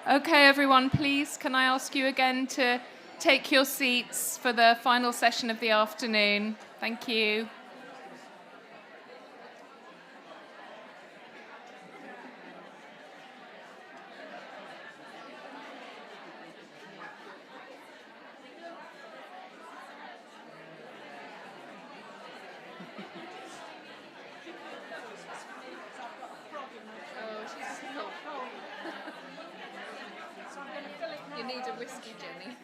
Okay, everyone, please, can I ask you again to take your seats for the final session of the afternoon? Thank you. You need a whiskey, Jenny.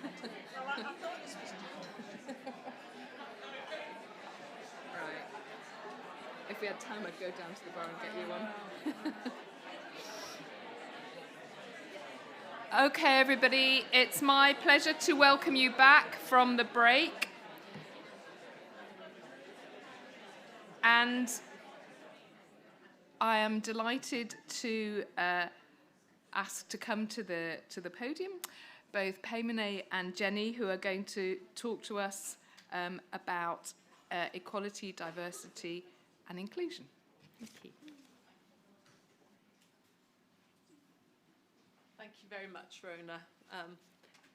Right. If we had time, I'd go down to the bar and get you one. Okay, everybody, it's my pleasure to welcome you back from the break. And I am delighted to ask to come to the podium both Paymone and Jenny, who are going to talk to us about equality, diversity and inclusion. Thank you. Thank you very much, Rona.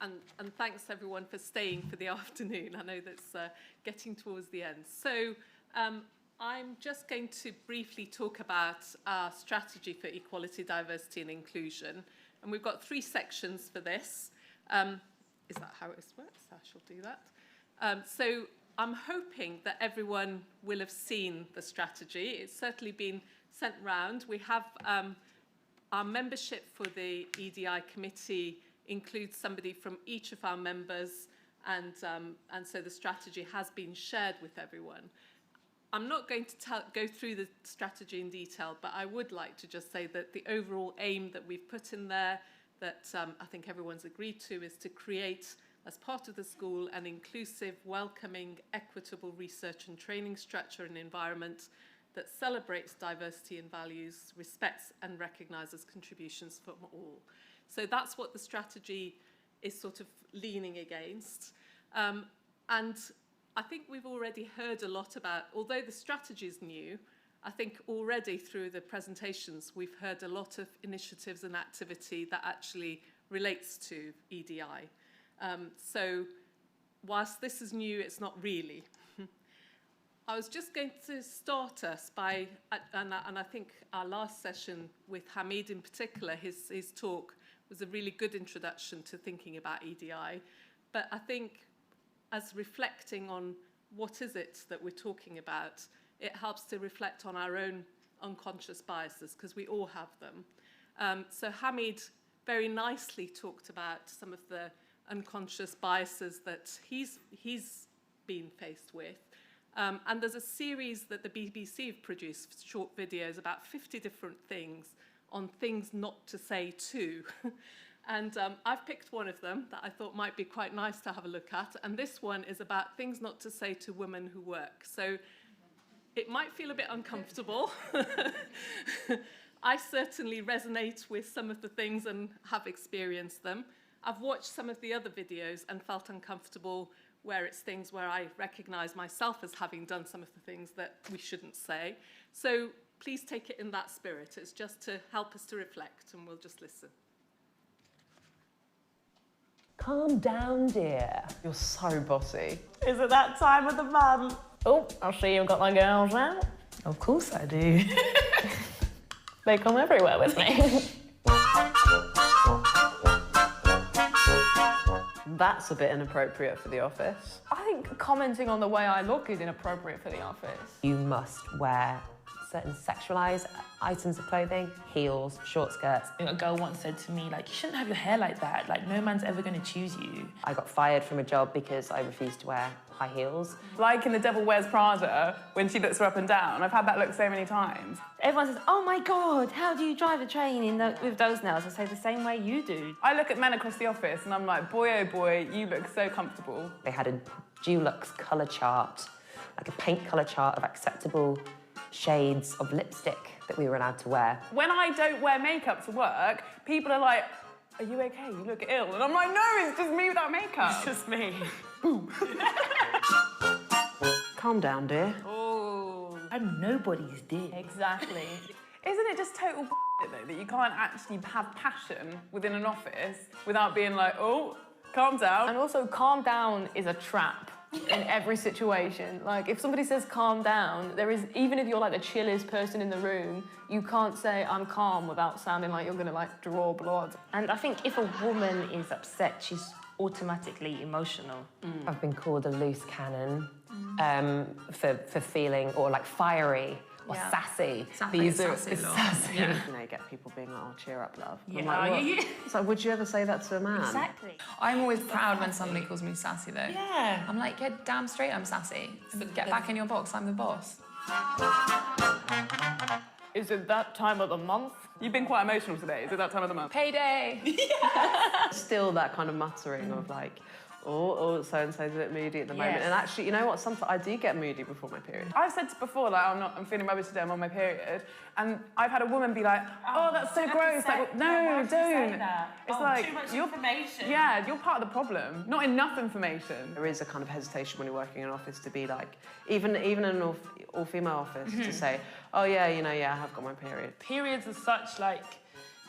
And thanks everyone for staying for the afternoon. I know that's getting towards the end. So I'm just going to briefly talk about our strategy for equality, diversity and inclusion. And we've got 3 sections for this. Is that how it works? I shall do that. So I'm hoping that everyone will have seen the strategy. It's certainly been sent round. We have our membership for the EDI committee includes somebody from each of our members, and so the strategy has been shared with everyone. I'm not going to go through the strategy in detail, but I would like to just say that the overall aim that we've put in there, that I think everyone's agreed to, is to create, as part of the school, an inclusive, welcoming, equitable research and training structure and environment that celebrates diversity and values, respects and recognises contributions from all. So that's what the strategy is sort of leaning against. And I think we've already heard a lot about, although the strategy is new, I think already through the presentations we've heard a lot of initiatives and activity that actually relates to EDI. So whilst this is new, it's not really. I was just going to start us by, and I think our last session with Hamid in particular, his talk was a really good introduction to thinking about EDI. But I think as reflecting on what is it that we're talking about, it helps to reflect on our own unconscious biases, because we all have them. So Hamid very nicely talked about some of the unconscious biases that he's been faced with. And there's a series that the BBC have produced, short videos, about 50 different things on things not to say to. And I've picked one of them that I thought might be quite nice to have a look at. And this one is about things not to say to women who work. So it might feel a bit uncomfortable. I certainly resonate with some of the things and have experienced them. I've watched some of the other videos and felt uncomfortable where it's things where I recognise myself as having done some of the things that we shouldn't say. So please take it in that spirit. It's just to help us to reflect, and we'll just listen. Calm down, dear. You're so bossy. Is it that time of the month? Oh, I see you've got my girls out. Of course I do. They come everywhere with me. That's a bit inappropriate for the office. I think commenting on the way I look is inappropriate for the office. You must wear certain sexualised items of clothing, heels, short skirts. A girl once said to me, like, you shouldn't have your hair like that. Like, no man's ever going to choose you. I got fired from a job because I refused to wear high heels. Like in The Devil Wears Prada, when she looks her up and down. I've had that look so many times. Everyone says, oh my God, how do you drive a train with those nails? I say the same way you do. I look at men across the office and I'm like, boy, oh boy, you look so comfortable. They had a Dulux colour chart, like a paint colour chart of acceptable shades of lipstick that we were allowed to wear. When I don't wear makeup to work, people are like, are you okay? You look ill. And I'm like, no, it's just me without makeup. It's just me. Calm down, dear. Oh. I'm nobody's dear. Exactly. Isn't it just total though, that you can't actually have passion within an office without being like, oh, calm down. And also, calm down is a trap in every situation. Like, if somebody says calm down, there is, even if you're like the chillest person in the room, you can't say I'm calm without sounding like you're gonna like draw blood. And I think if a woman is upset, she's automatically emotional. I've been called a loose cannon for feeling, or like fiery or sassy. These are sassy. You know, you get people being like, "Oh, cheer up, love." Yeah. I'm like, what? It's like, would you ever say that to a man? Exactly. I'm always proud when somebody calls me sassy, though. Yeah. I'm like, yeah, damn straight I'm sassy. But get back in your box, I'm the boss. Is it that time of the month? You've been quite emotional today. Is it that time of the month? Payday! Still that kind of muttering of like, oh, so-and-so's a bit moody at the moment. Yes. And actually, you know what? Sometimes I do get moody before my period. I've said before, like, I'm feeling rubbish today, I'm on my period. And I've had a woman be like, oh, that's so gross. Like, no, don't. It's like, too much you're, information. yeah, you're part of the problem, not enough information. There is a kind of hesitation when you're working in an office to be like, even in an all-female office, to say, oh, yeah, you know, yeah, I have got my period. Periods are such like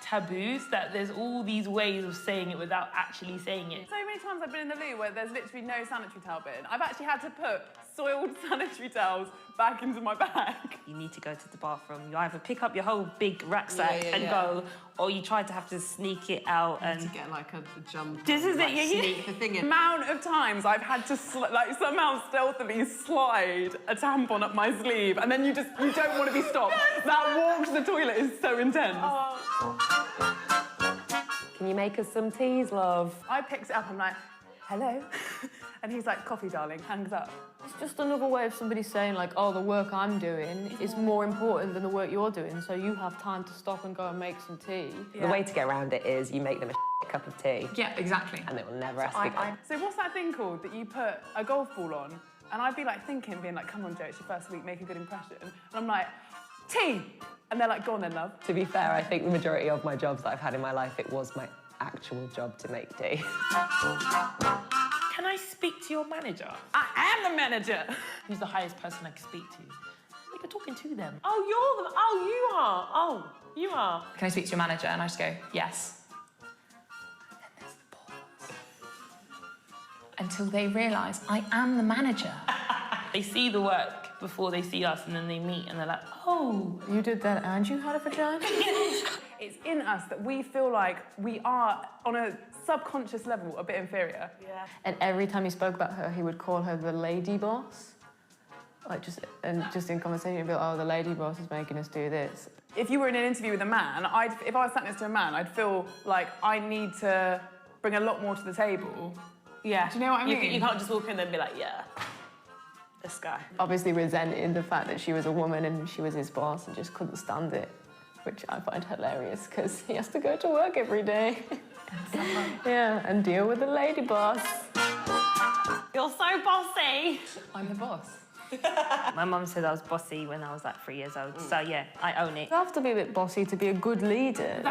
taboos that there's all these ways of saying it without actually saying it. So many times I've been in the loo where there's literally no sanitary towel bin. I've actually had to put soiled sanitary towels back into my bag. You need to go to the bathroom. You either pick up your whole big rucksack and go, or you try to have to sneak it out and... To get like a jump. This is like, it, yeah. sneak the thing The in. amount of times I've had to like somehow stealthily slide a tampon up my sleeve and then you don't want to be stopped. That walk to the toilet is so intense. Can you make us some teas, love? I picked it up, I'm like, hello? And he's like, coffee, darling, hangs up. It's just another way of somebody saying like, oh, the work I'm doing is more important than the work you're doing, so you have time to stop and go and make some tea. The way to get around it is you make them a cup of tea Yeah, exactly. and they will never ask again. So what's that thing called that you put a golf ball on? And I'd be like thinking, being like, come on, Joe, it's your first week, make a good impression. And I'm like, tea! And they're like, go on then, love. To be fair, I think the majority of my jobs that I've had in my life, it was my actual job to make tea. Can I speak to your manager? I am the manager. Who's the highest person I can speak to? Like, you're talking to them. Oh, you are. Can I speak to your manager? And I just go, yes. And then there's the pause. Until they realise I am the manager. They see the work before they see us, and then they meet, and they're like, oh. You did that and you had a vagina? It's in us that we feel like we are, on a subconscious level, a bit inferior. Yeah. And every time he spoke about her, he would call her the lady boss. Like, just in conversation, he'd be like, oh, the lady boss is making us do this. If you were in an interview with a man, if I was sat next to a man, I'd feel like I need to bring a lot more to the table. Yeah. Do you know what I mean? You can't just walk in and be like, yeah, this guy. Obviously resented the fact that she was a woman and she was his boss and just couldn't stand it, which I find hilarious because he has to go to work every day. Yeah, and deal with the lady boss. You're so bossy. I'm the boss. My mum said I was bossy when I was like 3 years old. So yeah, I own it. You have to be a bit bossy to be a good leader.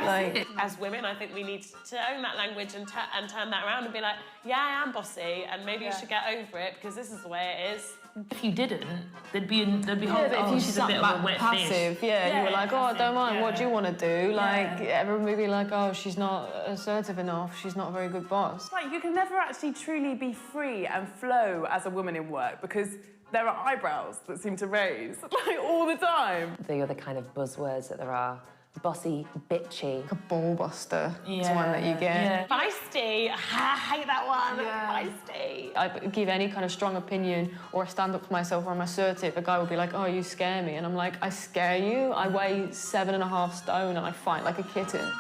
As women, I think we need to own that language and turn that around and be like, yeah, I am bossy, and maybe you should get over it because this is the way it is. If you didn't, there'd be But oh, if you she's a sat bit back of a wet passive, fish. you were like, oh, I don't mind, what do you want to do? Like, Yeah. everyone would be like, oh, she's not assertive enough, she's not a very good boss. It's like you can never actually truly be free and flow as a woman in work because there are eyebrows that seem to raise, like, all the time. The other kind of buzzwords that there are, bossy, bitchy. A ball buster is one that you get. Yeah. Feisty. I hate that one. Feisty. I give any kind of strong opinion or I stand up for myself or I'm assertive, a guy will be like, oh, you scare me. And I'm like, I scare you? I weigh 7.5 stone and I fight like a kitten.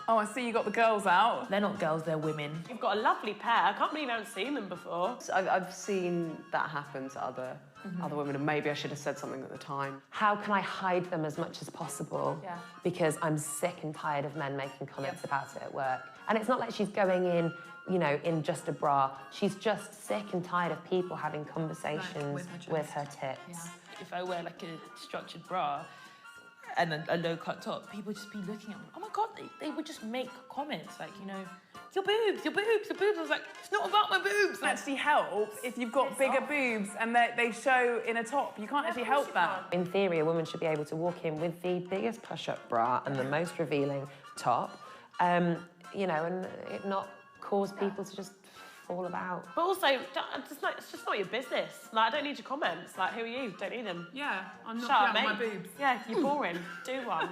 Oh, I see you got the girls out. They're not girls, they're women. You've got a lovely pair. I can't believe I haven't seen them before. So I've seen that happen to other women, and maybe I should have said something at the time. How can I hide them as much as possible? Yeah. Because I'm sick and tired of men making comments about it at work. And it's not like she's going in, you know, in just a bra. She's just sick and tired of people having conversations with her tits. If I wear like a structured bra, and a low-cut top, people just be looking at me. Oh my God, they would just make comments like, you know, your boobs, your boobs, your boobs. I was like, it's not about my boobs. It actually helps if you've got bigger boobs and they show in a top. You can't actually help that. In theory, a woman should be able to walk in with the biggest push-up bra and the most revealing top, you know, and it not cause people to just fall about. But also, it's just not your business. Like, I don't need your comments. Like, who are you? Don't need them. Yeah, I'm not Shut up, proud mate. of my boobs. Yeah, you're boring. Do one.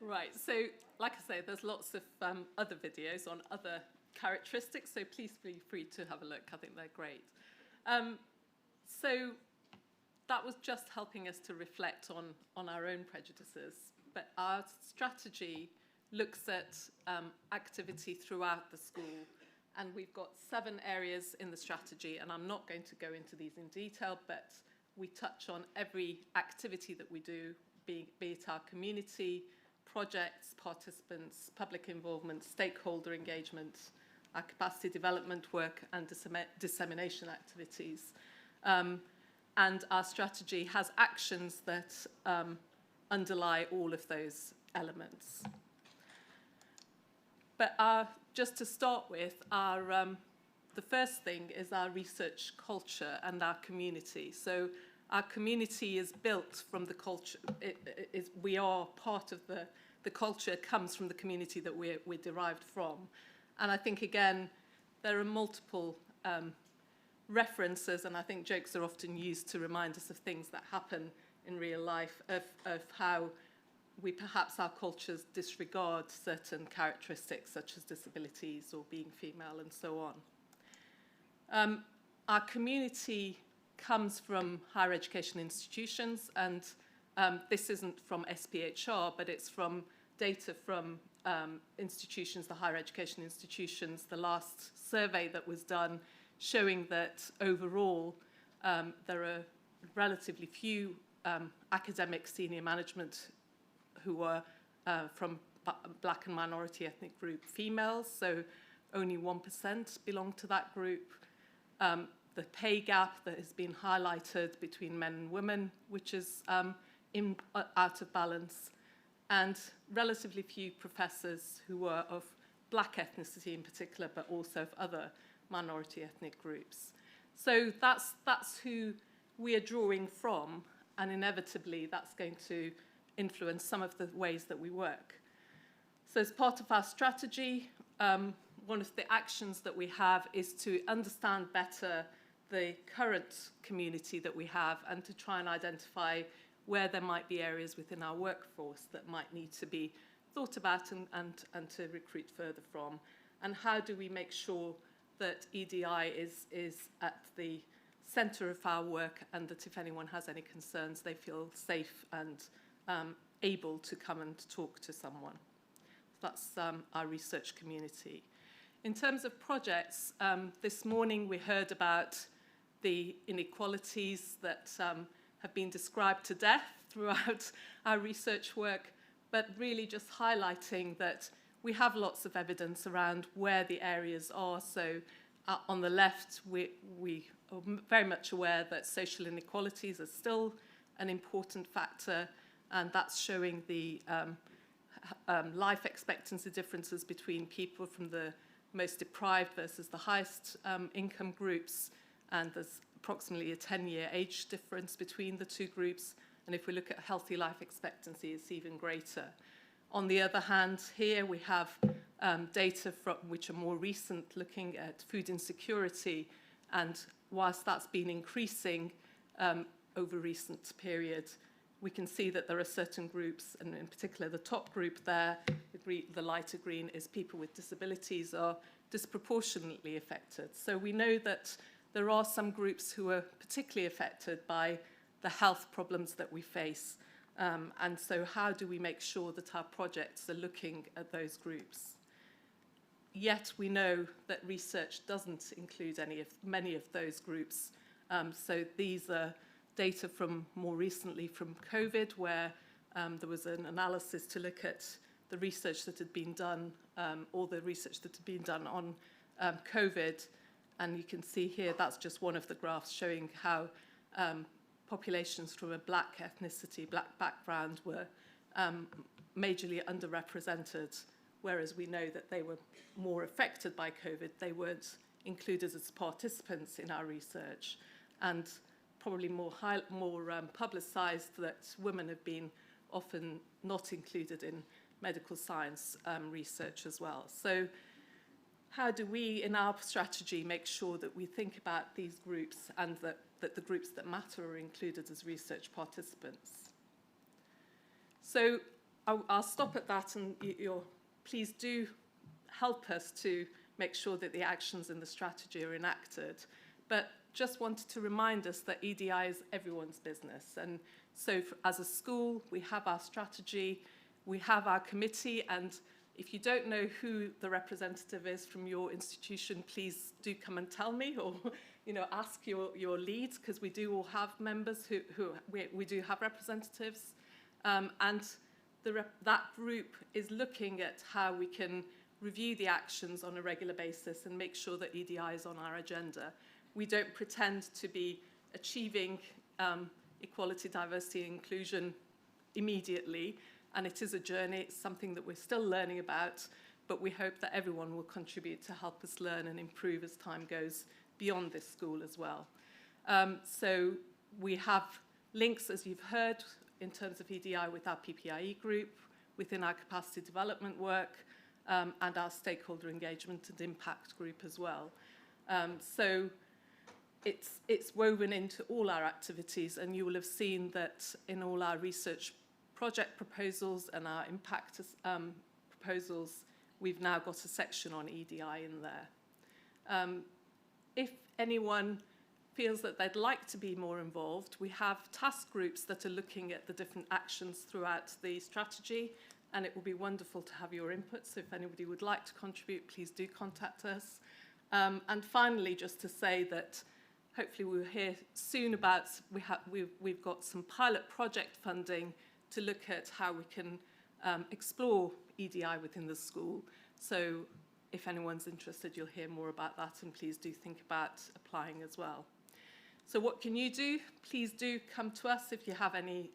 Right, so like I say, there's lots of other videos on other characteristics, so please feel free to have a look. I think they're great. So that was just helping us to reflect on our own prejudices, but our strategy looks at activity throughout the school, and we've got 7 areas in the strategy, and I'm not going to go into these in detail, but we touch on every activity that we do, be it our community, projects, participants, public involvement, stakeholder engagement, our capacity development work and dissemination activities. And our strategy has actions that underlie all of those elements. But just to start with, the first thing is our research culture and our community. So our community is built from the culture. We are part of the culture comes from the community that we're derived from. And I think, again, there are multiple references, and I think jokes are often used to remind us of things that happen in real life, of how perhaps our cultures disregard certain characteristics such as disabilities or being female and so on. Our community comes from higher education institutions, and this isn't from SPHR, but it's from data from institutions, the higher education institutions. The last survey that was done showing that overall there are relatively few academic senior management who are from black and minority ethnic group females, so only 1% belong to that group. The pay gap that has been highlighted between men and women, which is out of balance, and relatively few professors who are of black ethnicity in particular, but also of other minority ethnic groups. So that's who we are drawing from, and inevitably that's going to influence some of the ways that we work. So as part of our strategy, one of the actions that we have is to understand better the current community that we have and to try and identify where there might be areas within our workforce that might need to be thought about and to recruit further from. And how do we make sure that EDI is at the centre of our work, and that if anyone has any concerns, they feel safe and able to come and talk to someone. That's our research community. In terms of projects, this morning we heard about the inequalities that have been described to death throughout our research work, but really just highlighting that we have lots of evidence around where the areas are. So on the left, we are very much aware that social inequalities are still an important factor, and that's showing the life expectancy differences between people from the most deprived versus the highest income groups, and there's approximately a 10-year age difference between the two groups, and if we look at healthy life expectancy, it's even greater. On the other hand, here we have data from which are more recent, looking at food insecurity, and whilst that's been increasing over recent periods, we can see that there are certain groups, and in particular the top group there, the lighter green, is people with disabilities are disproportionately affected. So we know that there are some groups who are particularly affected by the health problems that we face. And so how do we make sure that our projects are looking at those groups? Yet we know that research doesn't include many of those groups. So these are data from more recently from COVID, where there was an analysis to look at the research that had been done, all the research that had been done on COVID. And you can see here, that's just one of the graphs showing how populations from a black ethnicity, black background were majorly underrepresented, whereas we know that they were more affected by COVID. They weren't included as participants in our research, and probably more publicised that women have been often not included in medical science research as well. So how do we, in our strategy, make sure that we think about these groups and that the groups that matter are included as research participants? So I'll stop at that, and please do help us to make sure that the actions in the strategy are enacted. But just wanted to remind us that EDI is everyone's business. And so as a school, we have our strategy, we have our committee, and if you don't know who the representative is from your institution, please do come and tell me, or ask your leads, because we do all have members we do have representatives. And that group is looking at how we can review the actions on a regular basis and make sure that EDI is on our agenda. We don't pretend to be achieving equality, diversity, and inclusion immediately, and it is a journey. It's something that we're still learning about, but we hope that everyone will contribute to help us learn and improve as time goes beyond this school as well. So we have links, as you've heard, in terms of EDI with our PPIE group, within our capacity development work, and our stakeholder engagement and impact group as well. So it's woven into all our activities, and you will have seen that in all our research project proposals and our impact proposals, we've now got a section on EDI in there. If anyone feels that they'd like to be more involved, we have task groups that are looking at the different actions throughout the strategy, and it will be wonderful to have your input. So if anybody would like to contribute, please do contact us. And finally, just to say that hopefully we'll hear soon about, we've got some pilot project funding to look at how we can explore EDI within the school. So if anyone's interested, you'll hear more about that, and please do think about applying as well. So what can you do? Please do come to us if you have any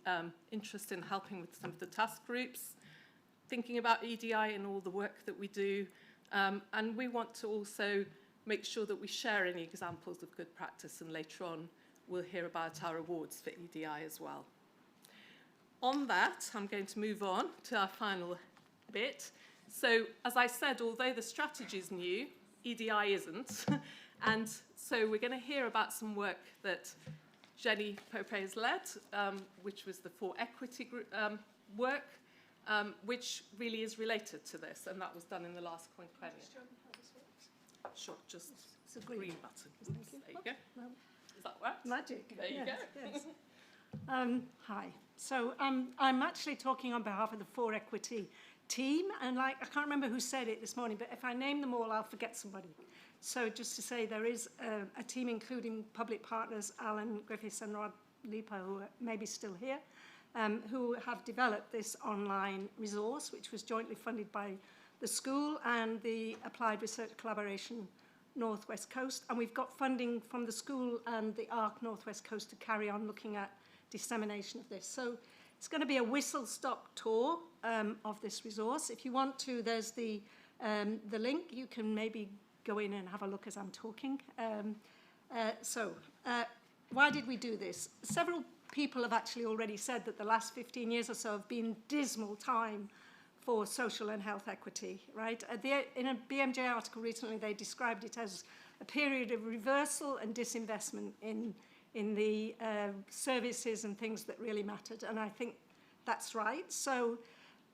interest in helping with some of the task groups, thinking about EDI and all the work that we do. And we want to also make sure that we share any examples of good practice, and later on we'll hear about our awards for EDI as well. On that, I'm going to move on to our final bit. So, as I said, although the strategy is new, EDI isn't. And so we're going to hear about some work that Jenny Pope has led, which was the For Equity group, work, which really is related to this, and that was done in the last quinquennium. Sure, just it's a green button. Oops, there you go. Does that work? Magic. There you go. Yes. Hi. So I'm actually talking on behalf of the For Equity team, and I can't remember who said it this morning, but if I name them all, I'll forget somebody. So just to say, there is a team including public partners, Alan Griffiths and Rod Lipa, who are maybe still here, who have developed this online resource, which was jointly funded by the school and the Applied Research Collaboration Northwest Coast. And we've got funding from the school and the ARC Northwest Coast to carry on looking at dissemination of this. So it's going to be a whistle-stop tour of this resource. If you want to, there's the link. You can maybe go in and have a look as I'm talking. Why did we do this? Several people have actually already said that the last 15 years or so have been dismal time for social and health equity, right? In a BMJ article recently, they described it as a period of reversal and disinvestment in the services and things that really mattered, and I think that's right. So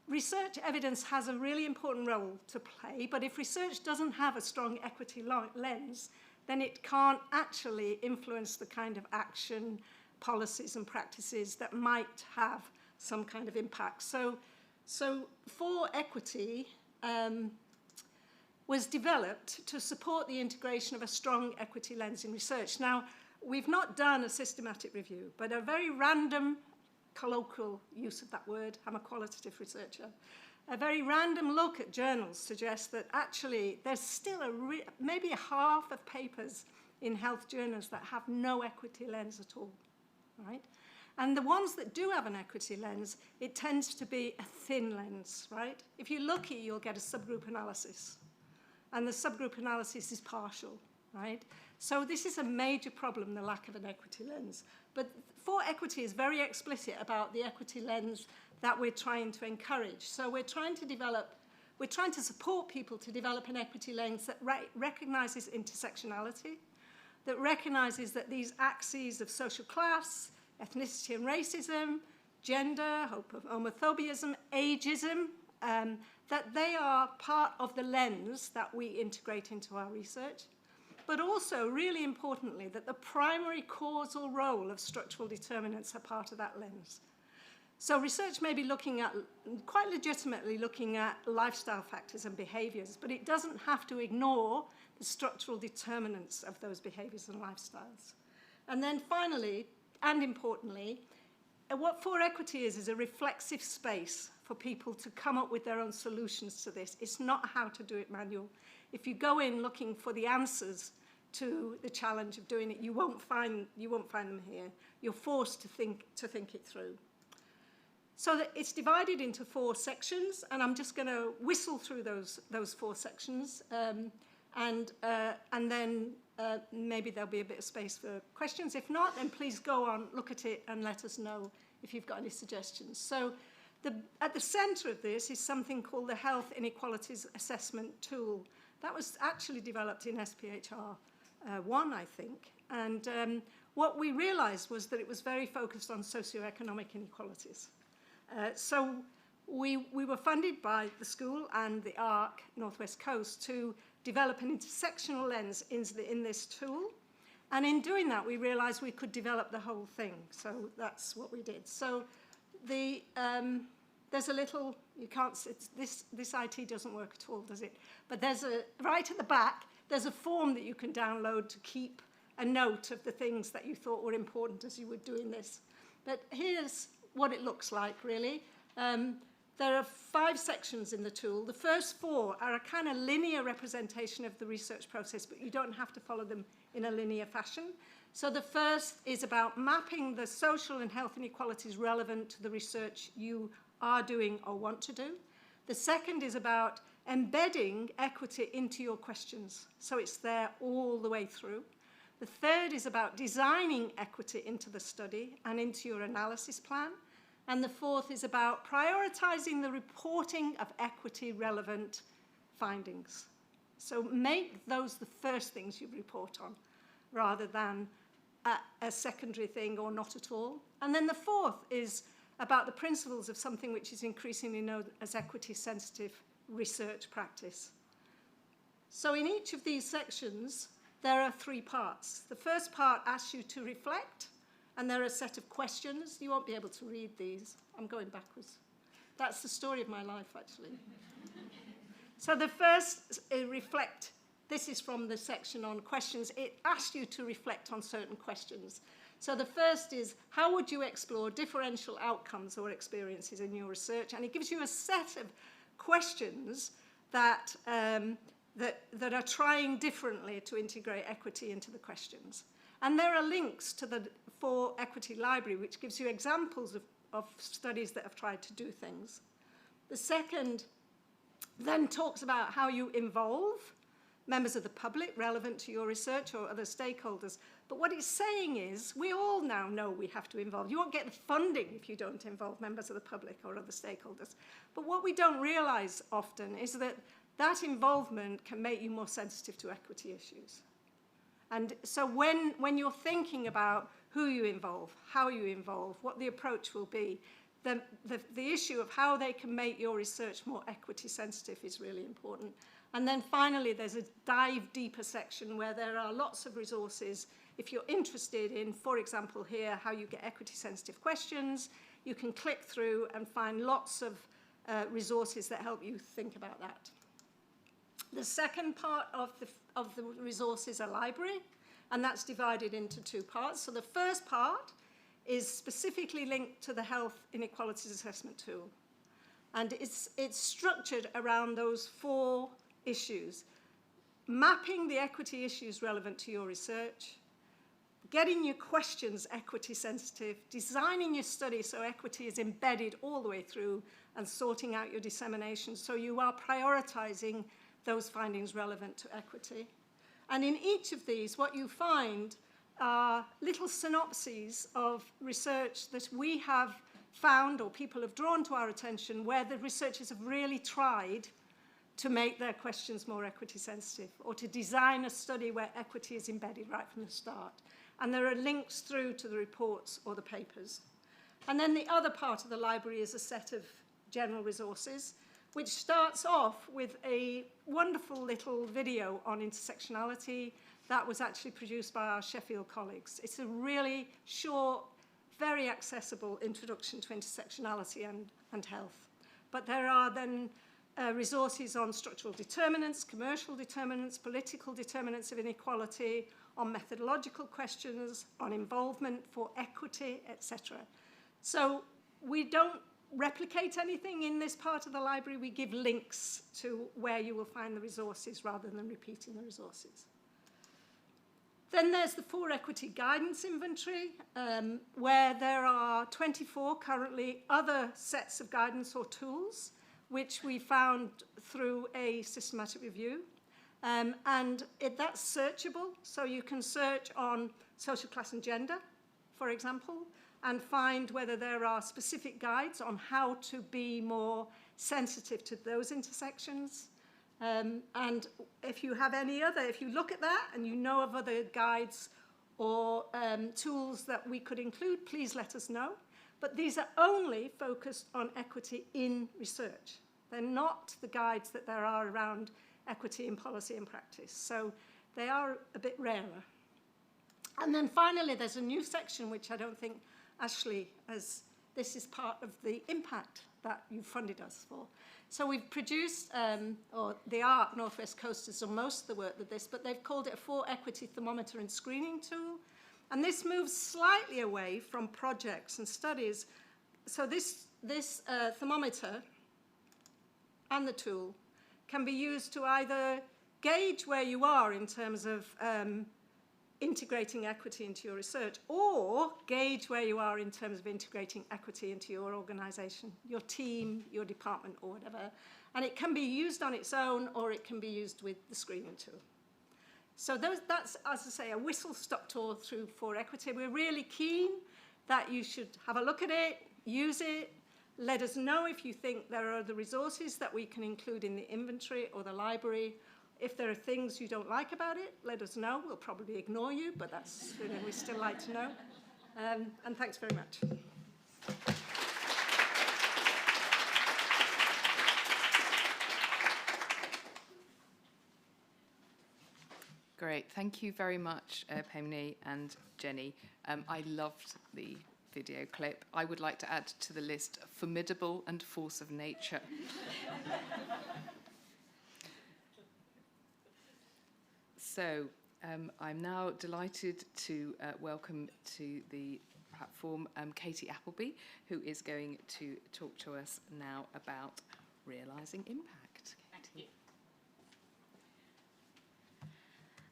research evidence has a really important role to play, but if research doesn't have a strong equity lens, then it can't actually influence the kind of action, policies and practices that might have some kind of impact. So For Equity was developed to support the integration of a strong equity lens in research. Now, we've not done a systematic review, but a very random colloquial use of that word, I'm a qualitative researcher, a very random look at journals suggests that actually there's still maybe a half of papers in health journals that have no equity lens at all, right? And the ones that do have an equity lens, it tends to be a thin lens, right? If you're lucky, you'll get a subgroup analysis. And the subgroup analysis is partial, right? So this is a major problem, the lack of an equity lens. But 4Equity is very explicit about the equity lens that we're trying to encourage. So we're trying to support people to develop an equity lens that recognizes intersectionality, that recognizes that these axes of social class, ethnicity and racism, gender, homophobia, ageism, that they are part of the lens that we integrate into our research, but also, really importantly, that the primary causal role of structural determinants are part of that lens. So research may be looking at, quite legitimately looking at lifestyle factors and behaviors, but it doesn't have to ignore the structural determinants of those behaviors and lifestyles. And then finally, and importantly, what 4Equity is a reflexive space for people to come up with their own solutions to this. It's not how to do it manual. If you go in looking for the answers to the challenge of doing it, you won't find them here. You're forced to think it through. So that it's divided into 4 sections, and I'm just going to whistle through those 4 sections, and then maybe there'll be a bit of space for questions. If not, then please go on, look at it, and let us know if you've got any suggestions. So at the center of this is something called the Health Inequalities Assessment Tool. That was actually developed in SPHR 1, I think. And what we realized was that it was very focused on socioeconomic inequalities. So we were funded by the school and the ARC Northwest Coast to develop an intersectional lens in this tool. And in doing that, we realized we could develop the whole thing. So that's what we did. So there's a little, you can't, this IT doesn't work at all, does it? But right at the back, there's a form that you can download to keep a note of the things that you thought were important as you were doing this. But here's what it looks like, really. There are 5 sections in the tool. The first 4 are a kind of linear representation of the research process, but you don't have to follow them in a linear fashion. So the first is about mapping the social and health inequalities relevant to the research you are doing or want to do. The second is about embedding equity into your questions, so it's there all the way through. The third is about designing equity into the study and into your analysis plan. And the fourth is about prioritizing the reporting of equity-relevant findings. So make those the first things you report on, rather than a secondary thing or not at all. And then the fourth is about the principles of something which is increasingly known as equity-sensitive research practice. So in each of these sections, there are 3 parts. The first part asks you to reflect, and there are a set of questions. You won't be able to read these. I'm going backwards. That's the story of my life, actually. So the first, reflect. This is from the section on questions. It asks you to reflect on certain questions. So the first is, how would you explore differential outcomes or experiences in your research? And it gives you a set of questions that are trying differently to integrate equity into the questions. And there are links to the 4Equity library, which gives you examples of studies that have tried to do things. The second then talks about how you involve members of the public relevant to your research or other stakeholders. But what it's saying is, we all now know we have to involve. You won't get the funding if you don't involve members of the public or other stakeholders. But what we don't realize often is that that involvement can make you more sensitive to equity issues. And so when you're thinking about who you involve, how you involve, what the approach will be, the issue of how they can make your research more equity sensitive is really important. And then finally, there's a dive deeper section where there are lots of resources. If you're interested in, for example, here, how you get equity sensitive questions, you can click through and find lots of resources that help you think about that. The second part of the resource is a library, and that's divided into 2 parts. So the first part is specifically linked to the Health Inequalities Assessment Tool. And it's structured around those 4 issues. Mapping the equity issues relevant to your research, getting your questions equity sensitive, designing your study so equity is embedded all the way through, and sorting out your dissemination so you are prioritizing those findings relevant to equity. And in each of these, what you find are little synopses of research that we have found or people have drawn to our attention where the researchers have really tried to make their questions more equity sensitive or to design a study where equity is embedded right from the start. And there are links through to the reports or the papers. And then the other part of the library is a set of general resources, which starts off with a wonderful little video on intersectionality that was actually produced by our Sheffield colleagues. It's a really short, very accessible introduction to intersectionality and health. But there are then resources on structural determinants, commercial determinants, political determinants of inequality, on methodological questions, on involvement for equity, etc. So we don't replicate anything in this part of the library. We give links to where you will find the resources rather than repeating the resources. Then there's the 4 equity guidance inventory, where there are 24 currently other sets of guidance or tools, which we found through a systematic review. That's searchable, so you can search on social class and gender, for example, and find whether there are specific guides on how to be more sensitive to those intersections. And if you have any other, if you look at that and you know of other guides or tools that we could include, please let us know. But these are only focused on equity in research. They're not the guides that there are around equity in policy and practice. So they are a bit rarer. And then finally, there's a new section which I don't think Ashley has, this is part of the impact that you funded us for. So we've produced, or the ARC Northwest Coast has done most of the work with this, but they've called it a 4 equity thermometer and screening tool. And this moves slightly away from projects and studies. So this thermometer and the tool can be used to either gauge where you are in terms of integrating equity into your research, or gauge where you are in terms of integrating equity into your organization, your team, your department, or whatever. And it can be used on its own, or it can be used with the screening tool. So that's, as I say, a whistle-stop tour through 4 equity. We're really keen that you should have a look at it, use it, let us know if you think there are other resources that we can include in the inventory or the library. If there are things you don't like about it, let us know. We'll probably ignore you, but that's, we still like to know. And thanks very much. Great, thank you very much, Pemni and Jenny. I loved the video clip. I would like to add to the list, formidable and force of nature. So I'm now delighted to welcome to the platform Katie Appleby, who is going to talk to us now about realising impact. Thank you.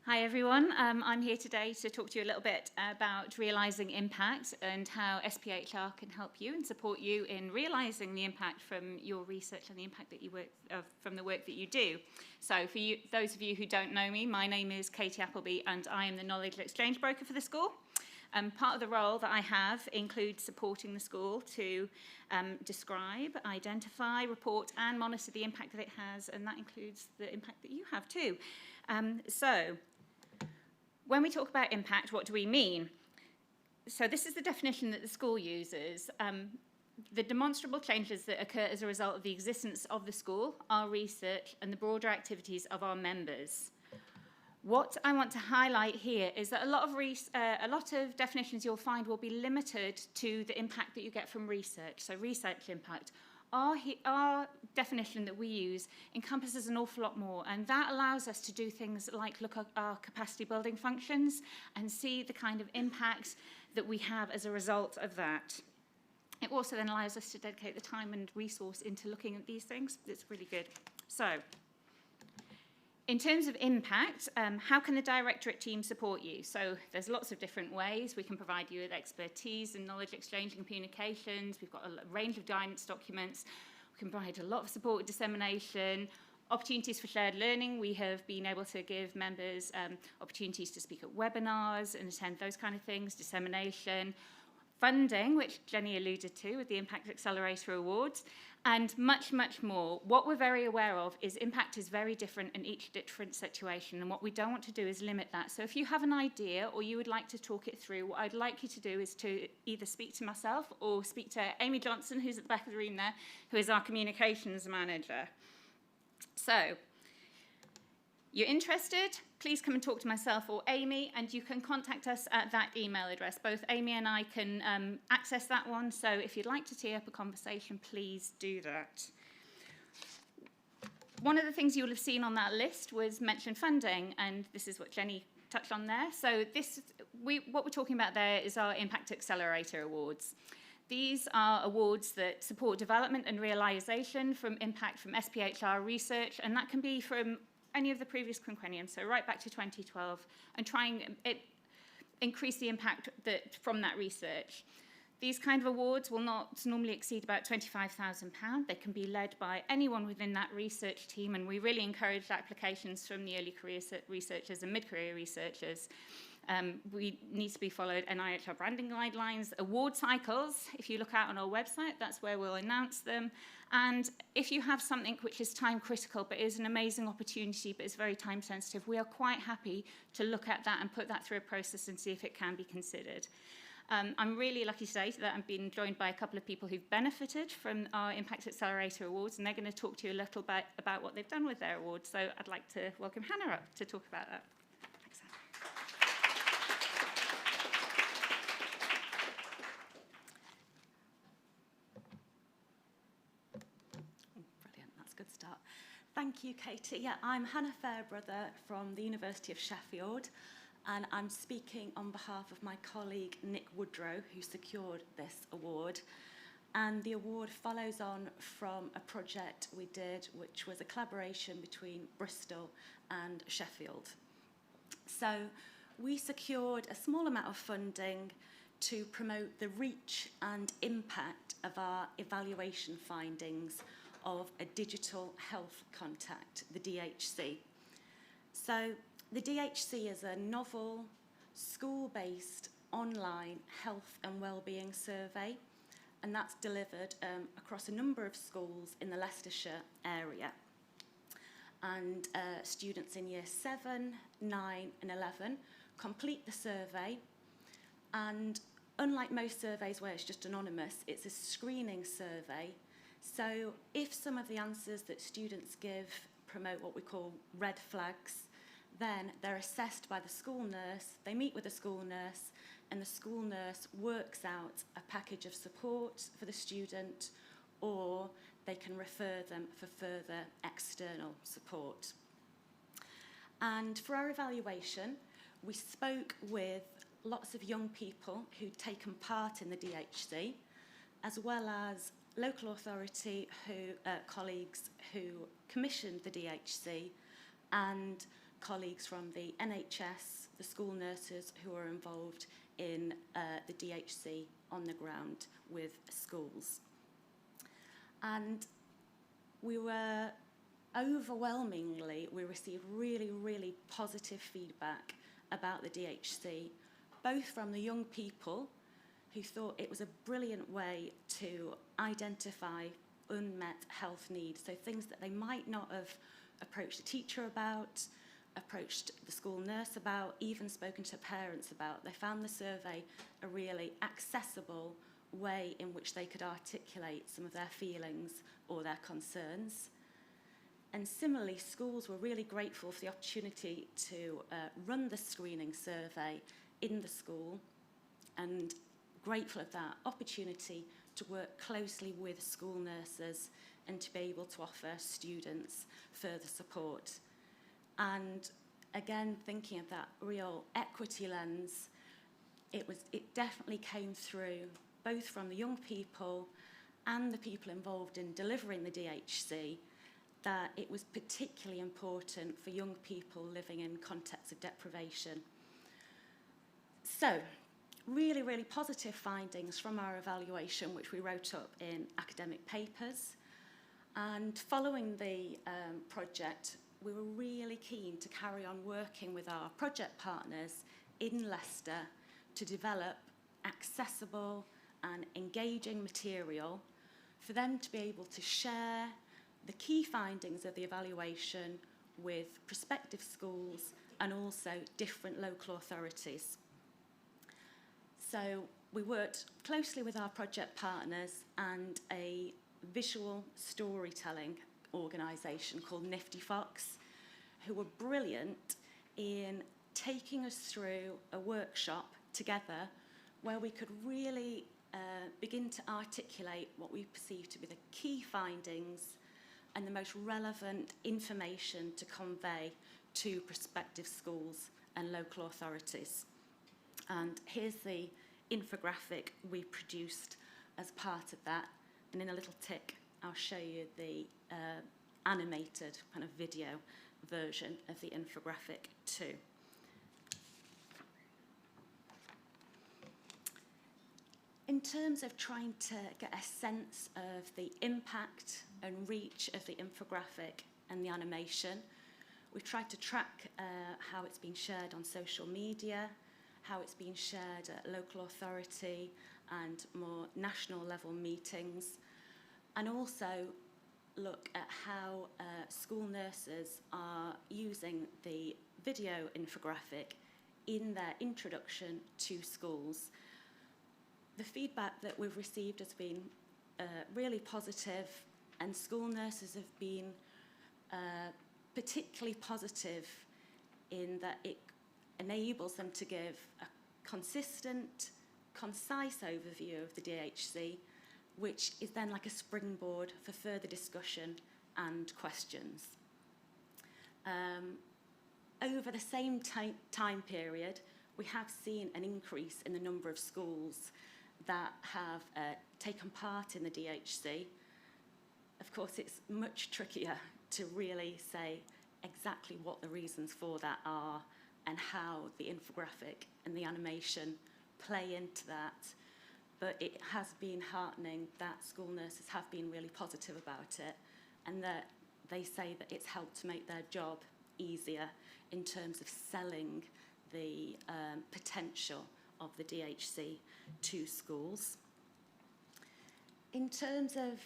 Hi everyone, I'm here today to talk to you a little bit about realising impact and how SPHR can help you and support you in realising the impact from your research and the impact that you work from the work that you do. So for you, those of you who don't know me, my name is Katie Appleby and I am the Knowledge Exchange Broker for the school. Part of the role that I have includes supporting the school to describe, identify, report and monitor the impact that it has, and that includes the impact that you have too. So when we talk about impact, what do we mean? So this is the definition that the school uses. The demonstrable changes that occur as a result of the existence of the school, our research, and the broader activities of our members. What I want to highlight here is that a lot of definitions you'll find will be limited to the impact that you get from research, so research impact. Our definition that we use encompasses an awful lot more, and that allows us to do things like look at our capacity building functions and see the kind of impacts that we have as a result of that. It also then allows us to dedicate the time and resource into looking at these things. It's really good. So, in terms of impact, how can the directorate team support you? So there's lots of different ways. We can provide you with expertise and knowledge exchange and communications. We've got a range of guidance documents. We can provide a lot of support with dissemination, opportunities for shared learning. We have been able to give members opportunities to speak at webinars and attend those kind of things, dissemination, funding, which Jenny alluded to with the Impact Accelerator Awards, and much, much more. What we're very aware of is impact is very different in each different situation, and what we don't want to do is limit that. So if you have an idea or you would like to talk it through, what I'd like you to do is to either speak to myself or speak to Amy Johnson, who's at the back of the room there, who is our communications manager. So, you're interested, please come and talk to myself or Amy, and you can contact us at that email address. Both Amy and I can access that one, so if you'd like to tee up a conversation, please do that. One of the things you'll have seen on that list was mentioned funding, and this is what Jenny touched on there. So what we're talking about there is our Impact Accelerator Awards. These are awards that support development and realisation from impact from SPHR research, and that can be from any of the previous quinquenniums, so right back to 2012, and trying to increase the impact from that research. These kind of awards will not normally exceed about £25,000. They can be led by anyone within that research team, and we really encourage applications from the early career researchers and mid-career researchers. We need to be followed NIHR branding guidelines, award cycles. If you look out on our website, that's where we'll announce them. And if you have something which is time critical but is an amazing opportunity but is very time sensitive, we are quite happy to look at that and put that through a process and see if it can be considered. I'm really lucky today that I've been joined by a couple of people who've benefited from our Impact Accelerator Awards, and they're going to talk to you a little bit about what they've done with their awards. So I'd like to welcome Hannah up to talk about that. Thanks, Hannah. Brilliant, that's a good start. Thank you, Katie. Yeah, I'm Hannah Fairbrother from the University of Sheffield, and I'm speaking on behalf of my colleague Nick Woodrow, who secured this award. And the award follows on from a project we did, which was a collaboration between Bristol and Sheffield. So we secured a small amount of funding to promote the reach and impact of our evaluation findings of a digital health contact, the DHC. So the DHC is a novel, school-based, online health and wellbeing survey, and that's delivered across a number of schools in the Leicestershire area. And students in year 7, 9 and 11 complete the survey, and unlike most surveys where it's just anonymous, it's a screening survey. So if some of the answers that students give promote what we call red flags, then they're assessed by the school nurse, they meet with the school nurse, and the school nurse works out a package of support for the student, or they can refer them for further external support. And for our evaluation, we spoke with lots of young people who'd taken part in the DHC, as well as local authority colleagues who commissioned the DHC, and colleagues from the NHS, the school nurses who are involved in the DHC on the ground with schools. And we received really, really positive feedback about the DHC, both from the young people who thought it was a brilliant way to identify unmet health needs, so things that they might not have approached a teacher about, approached the school nurse about, even spoken to parents about. They found the survey a really accessible way in which they could articulate some of their feelings or their concerns. And similarly, schools were really grateful for the opportunity to run the screening survey in the school, and grateful of that opportunity to work closely with school nurses and to be able to offer students further support. And again, thinking of that real equity lens, it definitely came through both from the young people and the people involved in delivering the DHC, that it was particularly important for young people living in contexts of deprivation. So, really, really positive findings from our evaluation, which we wrote up in academic papers. And following the project, we were really keen to carry on working with our project partners in Leicester to develop accessible and engaging material for them to be able to share the key findings of the evaluation with prospective schools and also different local authorities. So we worked closely with our project partners and a visual storytelling organisation called Nifty Fox, who were brilliant in taking us through a workshop together where we could really begin to articulate what we perceive to be the key findings and the most relevant information to convey to prospective schools and local authorities. And here's the infographic we produced as part of that. And in a little tick, I'll show you the animated kind of video version of the infographic too. In terms of trying to get a sense of the impact and reach of the infographic and the animation, we've tried to track how it's been shared on social media, how it's been shared at local authority and more national level meetings, and also look at how school nurses are using the video infographic in their introduction to schools. The feedback that we've received has been really positive, and school nurses have been particularly positive in that it enables them to give a consistent, concise overview of the DHC, which is then like a springboard for further discussion and questions. Over the same time period, we have seen an increase in the number of schools that have taken part in the DHC. Of course, it's much trickier to really say exactly what the reasons for that are and how the infographic and the animation play into that. But it has been heartening that school nurses have been really positive about it, and that they say that it's helped to make their job easier in terms of selling the potential of the DHC to schools. In terms of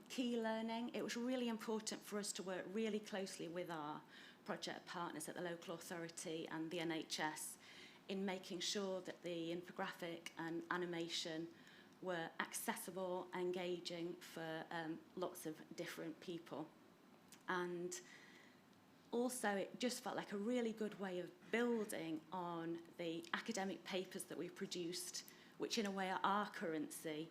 key learning, it was really important for us to work really closely with our project partners at the local authority and the NHS in making sure that the infographic and animation were accessible, engaging for lots of different people. And also, it just felt like a really good way of building on the academic papers that we produced, which in a way are our currency,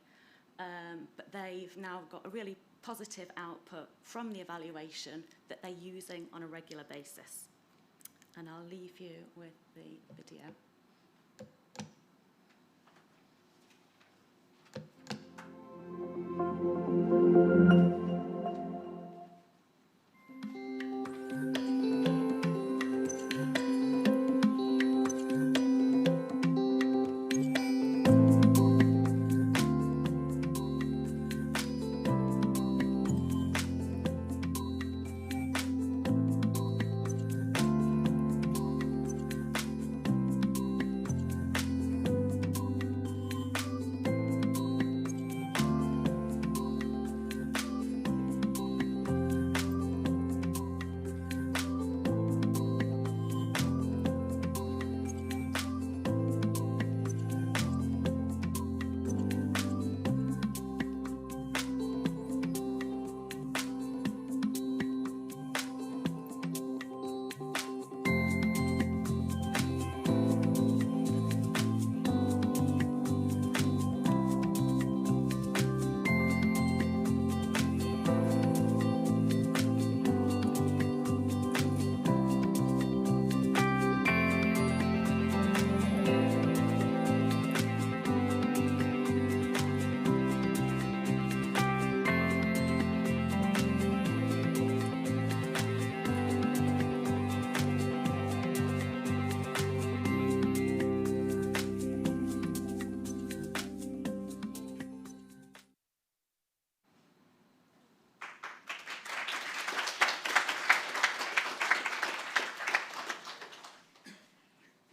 but they've now got a really positive output from the evaluation that they're using on a regular basis. And I'll leave you with the video.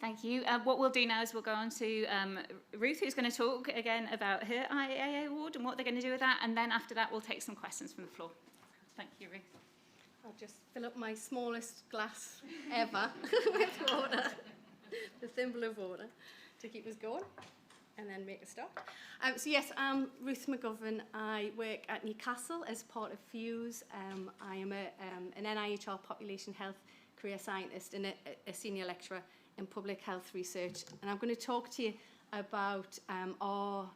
Thank you. What we'll do now is we'll go on to Ruth, who's going to talk again about her IAA award and what they're going to do with that. And then after that, we'll take some questions from the floor. Thank you, Ruth. I'll just fill up my smallest glass ever with water, the thimble of water, to keep us going, and then make a start. So yes, I'm Ruth McGovern. I work at Newcastle as part of Fuse. I am an NIHR population health career scientist and a senior lecturer in public health research. And I'm going to talk to you about our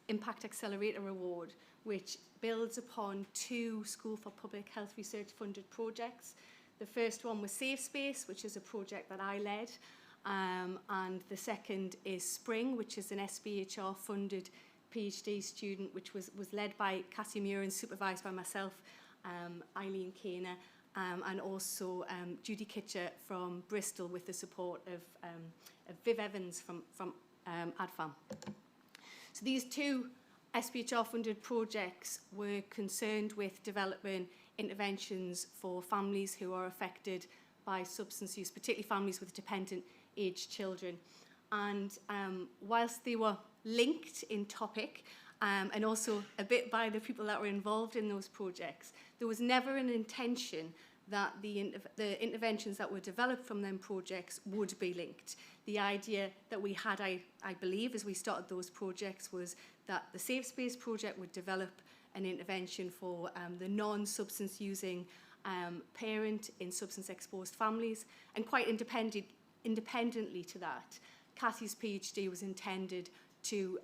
Impact Accelerator Award, which builds upon 2 School for Public Health Research funded projects. The first one was Safe Space, which is a project that I led. And the second is Spring, which is an SPHR funded PhD student, which was led by Cassie Muir and supervised by myself, Eileen Kaner, and also Judy Kitcher from Bristol with the support of Viv Evans from ADFAM. So these 2 SPHR-funded projects were concerned with developing interventions for families who are affected by substance use, particularly families with dependent-aged children. And whilst they were linked in topic, and also a bit by the people that were involved in those projects, there was never an intention that the interventions that were developed from them projects would be linked. The idea that we had, I believe, as we started those projects was that the Safe Space project would develop an intervention for the non-substance using parent in substance-exposed families, and quite independently to that, Cassie's PhD was intended to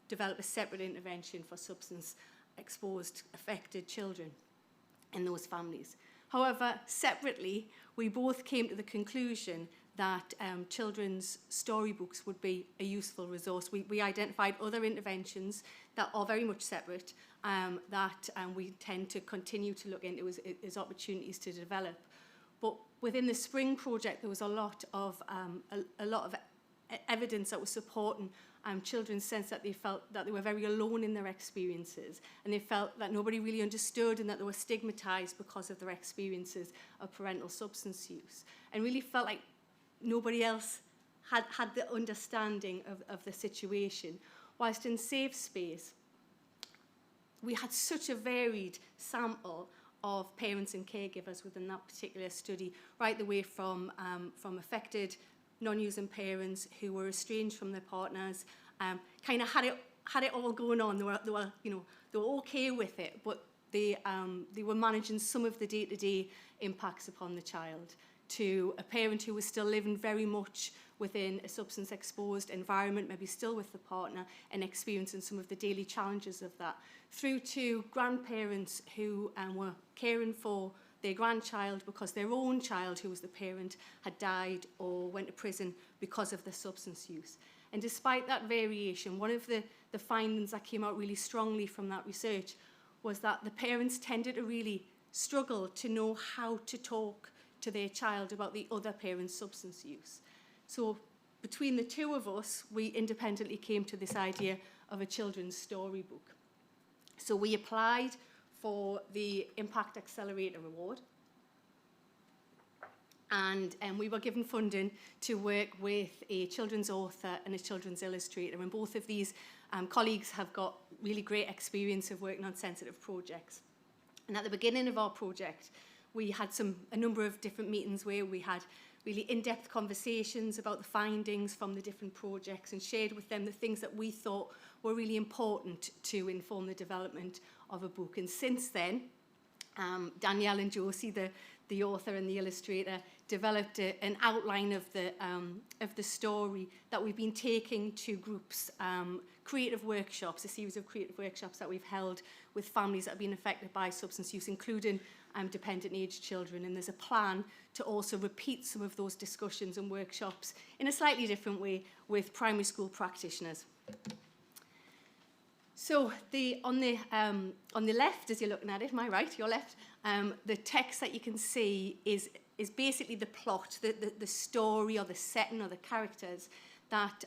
develop a separate intervention for substance-exposed affected children in those families. However, separately, we both came to the conclusion that children's storybooks would be a useful resource. We identified other interventions that are very much separate that we tend to continue to look into as opportunities to develop. But within the Spring project, there was a lot of evidence that was supporting children's sense that they felt that they were very alone in their experiences, and they felt that nobody really understood and that they were stigmatized because of their experiences of parental substance use, and really felt like nobody else had the understanding of the situation. Whilst in Safe Space, we had such a varied sample of parents and caregivers within that particular study, right the way from affected non-using parents who were estranged from their partners, kind of had it all going on. They were okay with it, but they were managing some of the day-to-day impacts upon the child. To a parent who was still living very much within a substance-exposed environment, maybe still with the partner, and experiencing some of the daily challenges of that, through to grandparents who were caring for their grandchild because their own child, who was the parent, had died or went to prison because of the substance use. And despite that variation, one of the findings that came out really strongly from that research was that the parents tended to really struggle to know how to talk to their child about the other parent's substance use. So between the 2 of us, we independently came to this idea of a children's storybook. So we applied for the Impact Accelerator Award, and we were given funding to work with a children's author and a children's illustrator, and both of these colleagues have got really great experience of working on sensitive projects. And at the beginning of our project, we had a number of different meetings where we had really in-depth conversations about the findings from the different projects and shared with them the things that we thought were really important to inform the development of a book. And since then, Danielle and Josie, the author and the illustrator, developed an outline of the story that we've been taking to groups, creative workshops, a series of creative workshops that we've held with families that have been affected by substance use, including dependent-aged children. And there's a plan to also repeat some of those discussions and workshops in a slightly different way with primary school practitioners. So on the left, as you're looking at it, my right, your left, the text that you can see is basically the plot, the story or the setting or the characters that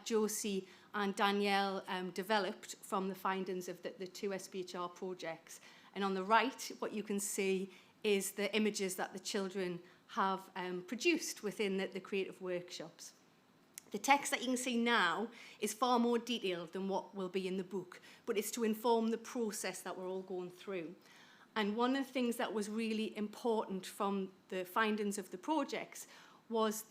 Josie and Danielle developed from the findings of the 2 SPHR projects. And on the right, what you can see is the images that the children have produced within the creative workshops. The text that you can see now is far more detailed than what will be in the book, but it's to inform the process that we're all going through. And one of the things that was really important from the findings of the projects was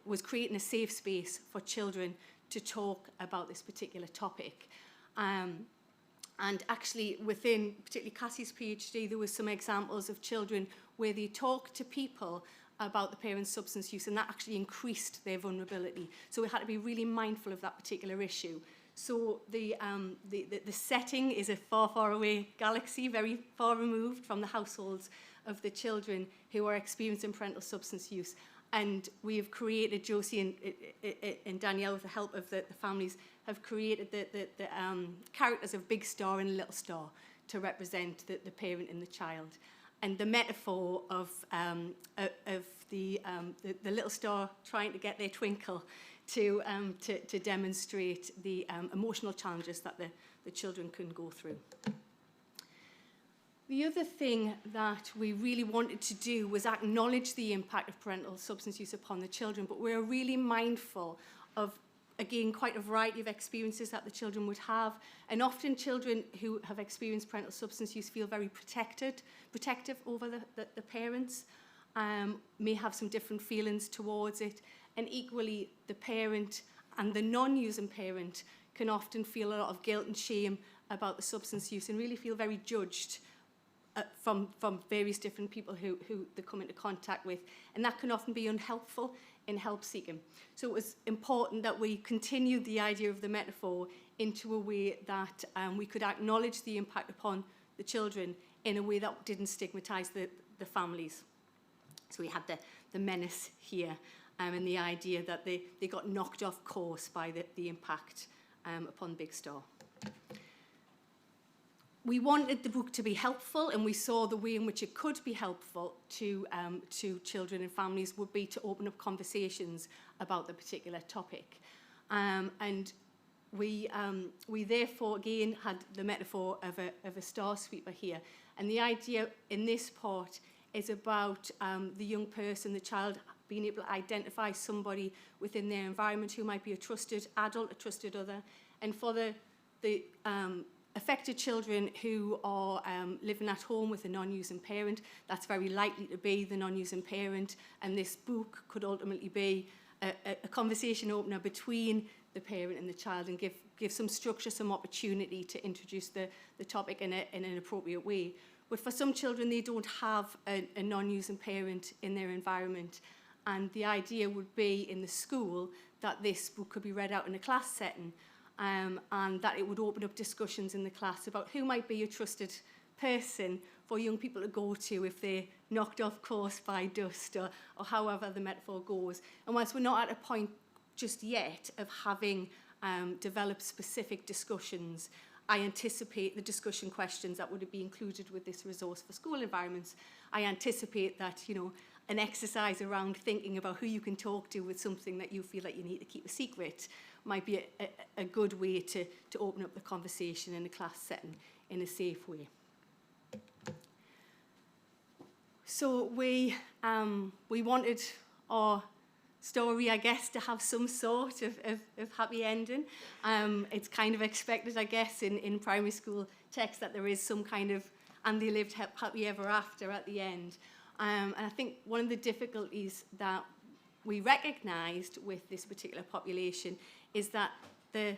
was creating a safe space for children to talk about this particular topic. And actually, within particularly Cassie's PhD, there was some examples of children where they talked to people about the parents' substance use, and that actually increased their vulnerability. So we had to be really mindful of that particular issue. So the setting is a far, far away galaxy, very far removed from the households of the children who are experiencing parental substance use. And we have created, Josie and Danielle, with the help of the families, have created the characters of Big Star and Little Star to represent the parent and the child. And the metaphor of the little star trying to get their twinkle to demonstrate the emotional challenges that the children can go through. The other thing that we really wanted to do was acknowledge the impact of parental substance use upon the children, but we're really mindful of, again, quite a variety of experiences that the children would have. And often children who have experienced parental substance use feel very protective over the parents, may have some different feelings towards it. And equally, the parent and the non-using parent can often feel a lot of guilt and shame about the substance use and really feel very judged from various different people who they come into contact with. And that can often be unhelpful in help seeking. So it was important that we continued the idea of the metaphor into a way that we could acknowledge the impact upon the children in a way that didn't stigmatise the families. So we had the menace here and the idea that they got knocked off course by the impact upon Big Star. We wanted the book to be helpful, and we saw the way in which it could be helpful to children and families would be to open up conversations about the particular topic. And we therefore, again, had the metaphor of a star sweeper here. And the idea in this part is about the young person, the child, being able to identify somebody within their environment who might be a trusted adult, a trusted other. And for the affected children who are living at home with a non-using parent, that's very likely to be the non-using parent, and this book could ultimately be a conversation opener between the parent and the child and give some structure, some opportunity to introduce the topic in an appropriate way. But for some children, they don't have a non-using parent in their environment, and the idea would be in the school that this book could be read out in a class setting, and that it would open up discussions in the class about who might be a trusted person for young people to go to if they're knocked off course by dust or however the metaphor goes. And whilst we're not at a point just yet of having developed specific discussions, I anticipate the discussion questions that would be included with this resource for school environments. I anticipate that, you know, an exercise around thinking about who you can talk to with something that you feel like you need to keep a secret might be a good way to open up the conversation in a class setting in a safe way. So we wanted our story, I guess, to have some sort of happy ending. It's kind of expected, I guess, in primary school text that there is some kind of and they lived happy ever after at the end. And I think one of the difficulties that we recognised with this particular population is that the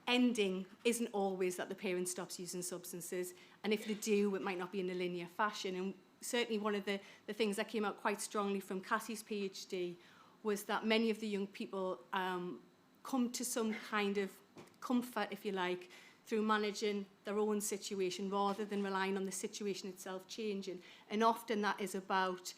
ending isn't always that the parent stops using substances, and if they do, it might not be in a linear fashion. And certainly one of the things that came out quite strongly from Cassie's PhD was that many of the young people come to some kind of comfort, if you like, through managing their own situation rather than relying on the situation itself changing. And often that is about,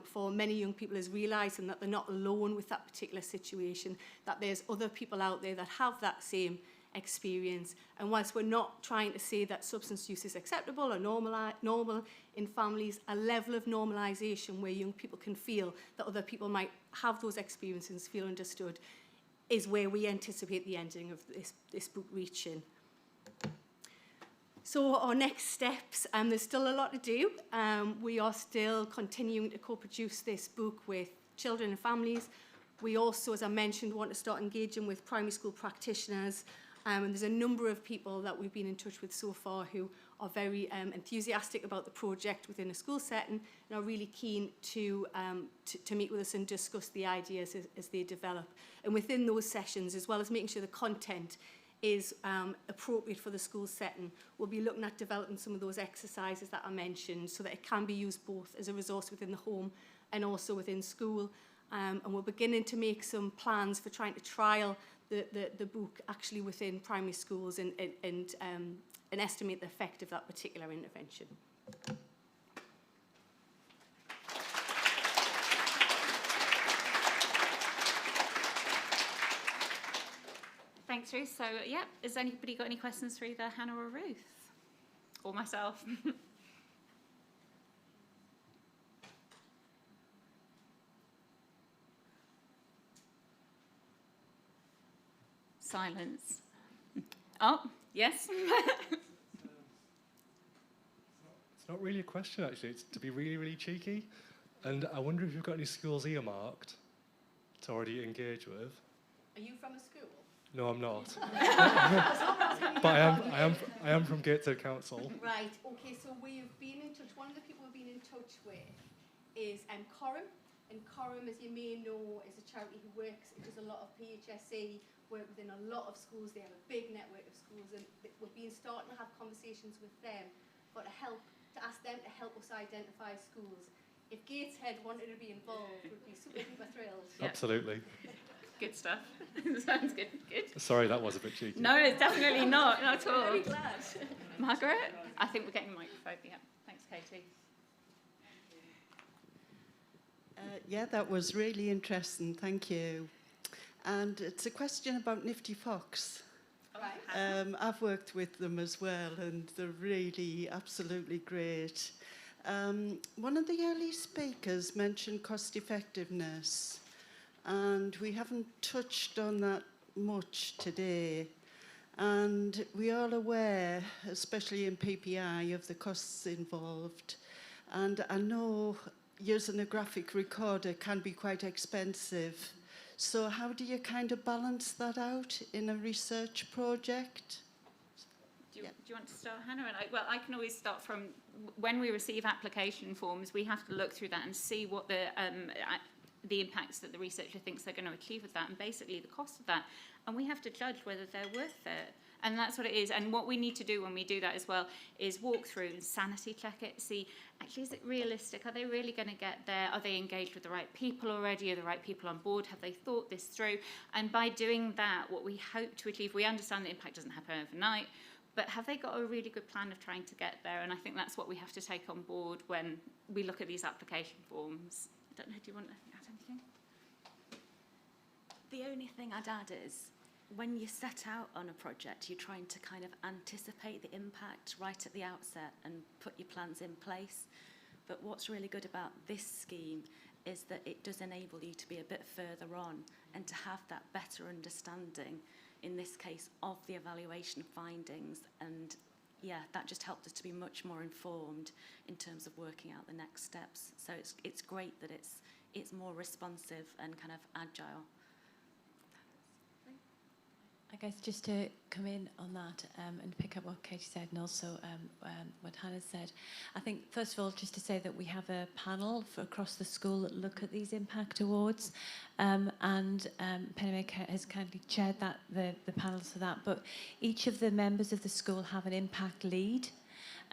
for many young people, is realising that they're not alone with that particular situation, that there's other people out there that have that same experience. And whilst we're not trying to say that substance use is acceptable or normal in families, a level of normalisation where young people can feel that other people might have those experiences, feel understood, is where we anticipate the ending of this book reaching. So our next steps, there's still a lot to do. We are still continuing to co-produce this book with children and families. We also, as I mentioned, want to start engaging with primary school practitioners. And there's a number of people that we've been in touch with so far who are very enthusiastic about the project within a school setting and are really keen to meet with us and discuss the ideas as they develop. And within those sessions, as well as making sure the content is appropriate for the school setting, we'll be looking at developing some of those exercises that I mentioned so that it can be used both as a resource within the home and also within school. And we're beginning to make some plans for trying to trial the book actually within primary schools and estimate the effect of that particular intervention. Thanks, Ruth. So, yeah, has anybody got any questions for either Hannah or Ruth? Or myself? Silence. Oh, yes. It's not really a question, actually. It's to be really, really cheeky. And I wonder if you've got any schools earmarked to already engage with. Are you from a school? No, I'm not. But I am from Gateshead Council. Right, okay, so we've been in touch, one of the people we've been in touch with is Coram, and Coram, as you may know, is a charity who works, it does a lot of PHSE work within a lot of schools. They have a big network of schools, and we've been starting to have conversations with them, but to ask them to help us identify schools. If Gateshead wanted to be involved, we'd be super thrilled. Yeah. Absolutely. Good stuff. Sounds good. Good. Sorry, that was a bit cheeky. No, it's definitely not. Not at all. I'm very glad. Margaret? I think we're getting a microphone. Yeah. Thanks, Katie. Yeah, that was really interesting. Thank you. And it's a question about Nifty Fox. All right. I've worked with them as well, and they're really absolutely great. One of the early speakers mentioned cost effectiveness, and we haven't touched on that much today. And we are aware, especially in PPI, of the costs involved. And I know using a graphic recorder can be quite expensive. So how do you kind of balance that out in a research project? Do you want to start, Hannah? And I can always start from when we receive application forms. We have to look through that and see what the impacts that the researcher thinks they're going to achieve with that, and basically the cost of that. And we have to judge whether they're worth it. And that's what it is. And what we need to do when we do that as well is walk through and sanity check it, see, actually, is it realistic? Are they really going to get there? Are they engaged with the right people already? Are the right people on board? Have they thought this through? And by doing that, what we hope to achieve, we understand the impact doesn't happen overnight, but have they got a really good plan of trying to get there? And I think that's what we have to take on board when we look at these application forms. I don't know, do you want to add anything? The only thing I'd add is, when you set out on a project, you're trying to kind of anticipate the impact right at the outset and put your plans in place. But what's really good about this scheme is that it does enable you to be a bit further on and to have that better understanding, in this case, of the evaluation findings. And yeah, that just helped us to be much more informed in terms of working out the next steps. So it's great that it's more responsive and kind of agile. I guess just to come in on that and pick up what Katie said, and also what Hannah said, I think first of all just to say that we have a panel across the school that look at these impact awards, and Pennymaker has kindly chaired the panels for that. But each of the members of the school have an impact lead,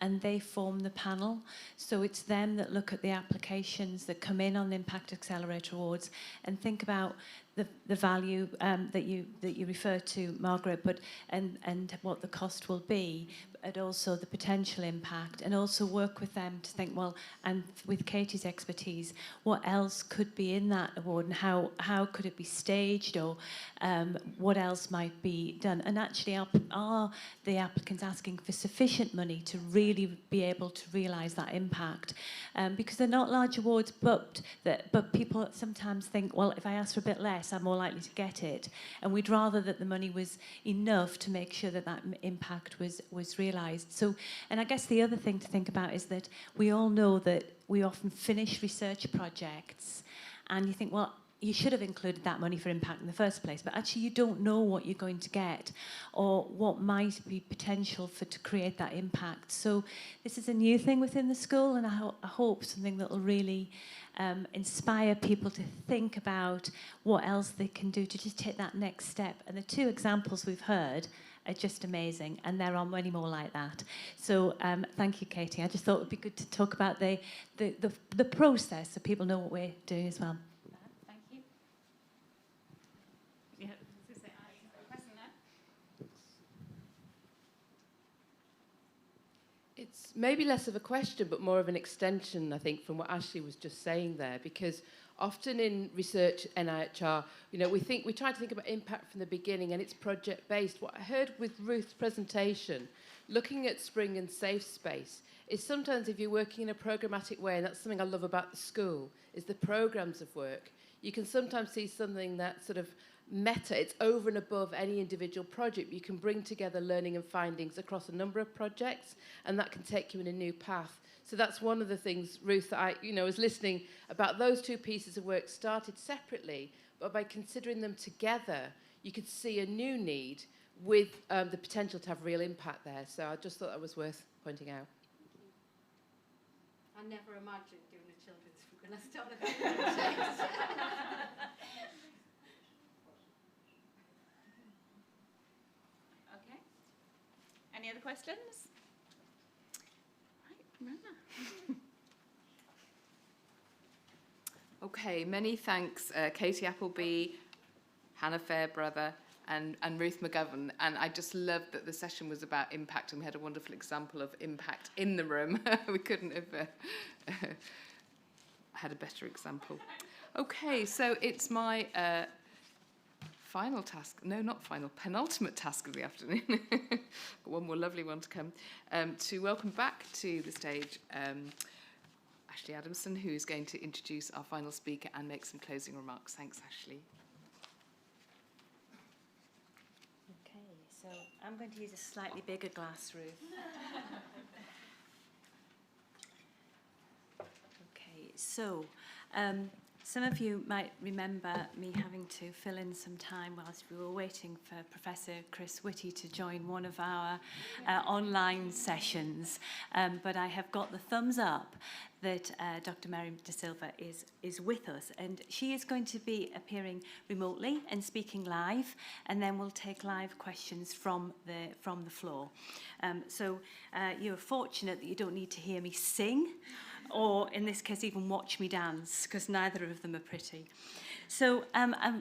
and they form the panel. So it's them that look at the applications that come in on the Impact Accelerator Awards and think about the value that you refer to, Margaret, but and what the cost will be, and also the potential impact, and also work with them to think, well, and with Katie's expertise, what else could be in that award, and how could it be staged, or what else might be done. And actually, are the applicants asking for sufficient money to really be able to realise that impact? Because they're not large awards, but people sometimes think, well, if I ask for a bit less, I'm more likely to get it. And we'd rather that the money was enough to make sure that that impact was realised. realised. So, and I guess the other thing to think about is that we all know that we often finish research projects and you think, well, you should have included that money for impact in the first place, but actually you don't know what you're going to get or what might be potential to create that impact. So this is a new thing within the school, and I hope something that will really inspire people to think about what else they can do to just take that next step. And the two examples we've heard are just amazing, and there are many more like that. So thank you, Katie. I just thought it would be good to talk about the process so people know what we're doing as well. It's maybe less of a question, but more of an extension, I think, from what Ashley was just saying there, because often in research, NIHR, you know, we try to think about impact from the beginning, and it's project-based. What I heard with Ruth's presentation, looking at Spring and Safe Space, is sometimes if you're working in a programmatic way, and that's something I love about the school, is the programs of work, you can sometimes see something that sort of meta, it's over and above any individual project. You can bring together learning and findings across a number of projects, and that can take you in a new path. So that's one of the things, Ruth, that I was listening about. Those two pieces of work started separately, but by considering them together, you could see a new need with the potential to have real impact there. So I just thought that was worth pointing out. I never imagined doing a children's book when I started the project. Okay. Any other questions? Right, Rona. Okay, many thanks, Katie Appleby, Hannah Fairbrother, and Ruth McGovern. And I just loved that the session was about impact, and we had a wonderful example of impact in the room. We couldn't have had a better example. Okay, so it's my final task, no, not final, penultimate task of the afternoon, one more lovely one to come, to welcome back to the stage Ashley Adamson, who's going to introduce our final speaker and make some closing remarks. Thanks, Ashley. Okay, so I'm going to use a slightly bigger glass, Ruth. Okay, so some of you might remember me having to fill in some time whilst we were waiting for Professor Chris Whitty to join one of our online sessions. But I have got the thumbs up that Dr. Mary De Silva is with us, and she is going to be appearing remotely and speaking live, and then we'll take live questions from the floor. So you're fortunate that you don't need to hear me sing, or in this case even watch me dance, because neither of them are pretty. So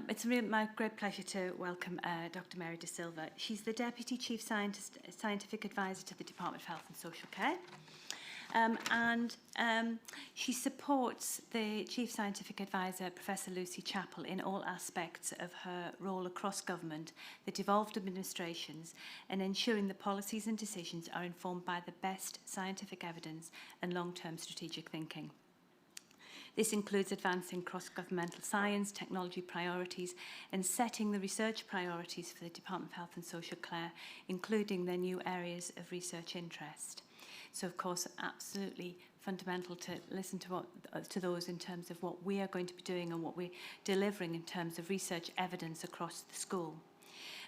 it's really my great pleasure to welcome Dr. Mary De Silva. She's the Deputy Chief Scientific Advisor to the Department of Health and Social Care. And she supports the Chief Scientific Advisor, Professor Lucy Chappell, in all aspects of her role across government, the devolved administrations, and ensuring the policies and decisions are informed by the best scientific evidence and long-term strategic thinking. This includes advancing cross-governmental science, technology priorities, and setting the research priorities for the Department of Health and Social Care, including their new areas of research interest. So, of course, absolutely fundamental to listen to those in terms of what we are going to be doing and what we're delivering in terms of research evidence across the school.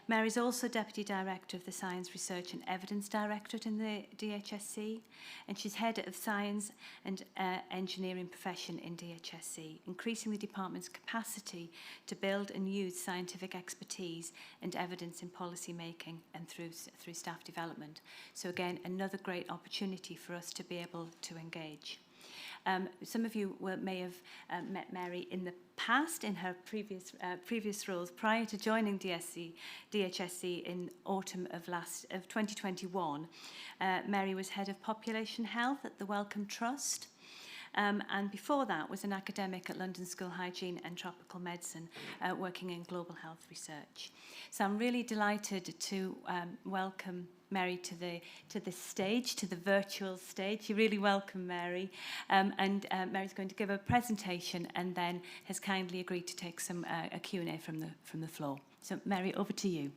Mary is also Deputy Director of the Science Research and Evidence Directorate in the DHSC, and she's Head of Science and Engineering Profession in DHSC, increasing the department's capacity to build and use scientific expertise and evidence in policy making and through staff development. So again, another great opportunity for us to be able to engage. Some of you may have met Mary in the past in her previous roles prior to joining DHSC in autumn of 2021. Mary was Head of Population Health at the Wellcome Trust. And before that was an academic at London School Hygiene and Tropical Medicine, working in global health research. So I'm really delighted to welcome Mary to the stage, to the virtual stage. You're really welcome, Mary. And Mary's going to give a presentation and then has kindly agreed to take some a Q&A from the floor. So Mary, over to you.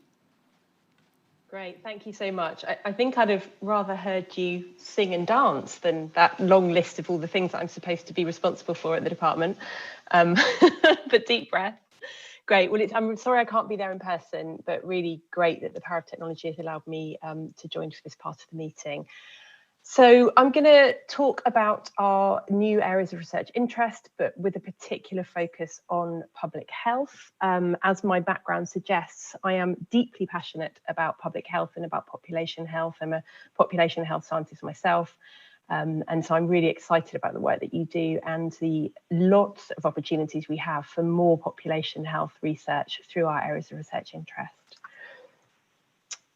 Great, thank you so much. I think I'd have rather heard you sing and dance than that long list of all the things that I'm supposed to be responsible for at the department. But deep breath. Great. Well, I'm sorry I can't be there in person, but really great that the Power of Technology has allowed me to join for this part of the meeting. So I'm going to talk about our new areas of research interest, but with a particular focus on public health. As my background suggests, I am deeply passionate about public health and about population health. I'm a population health scientist myself. And so I'm really excited about the work that you do and the lots of opportunities we have for more population health research through our areas of research interest.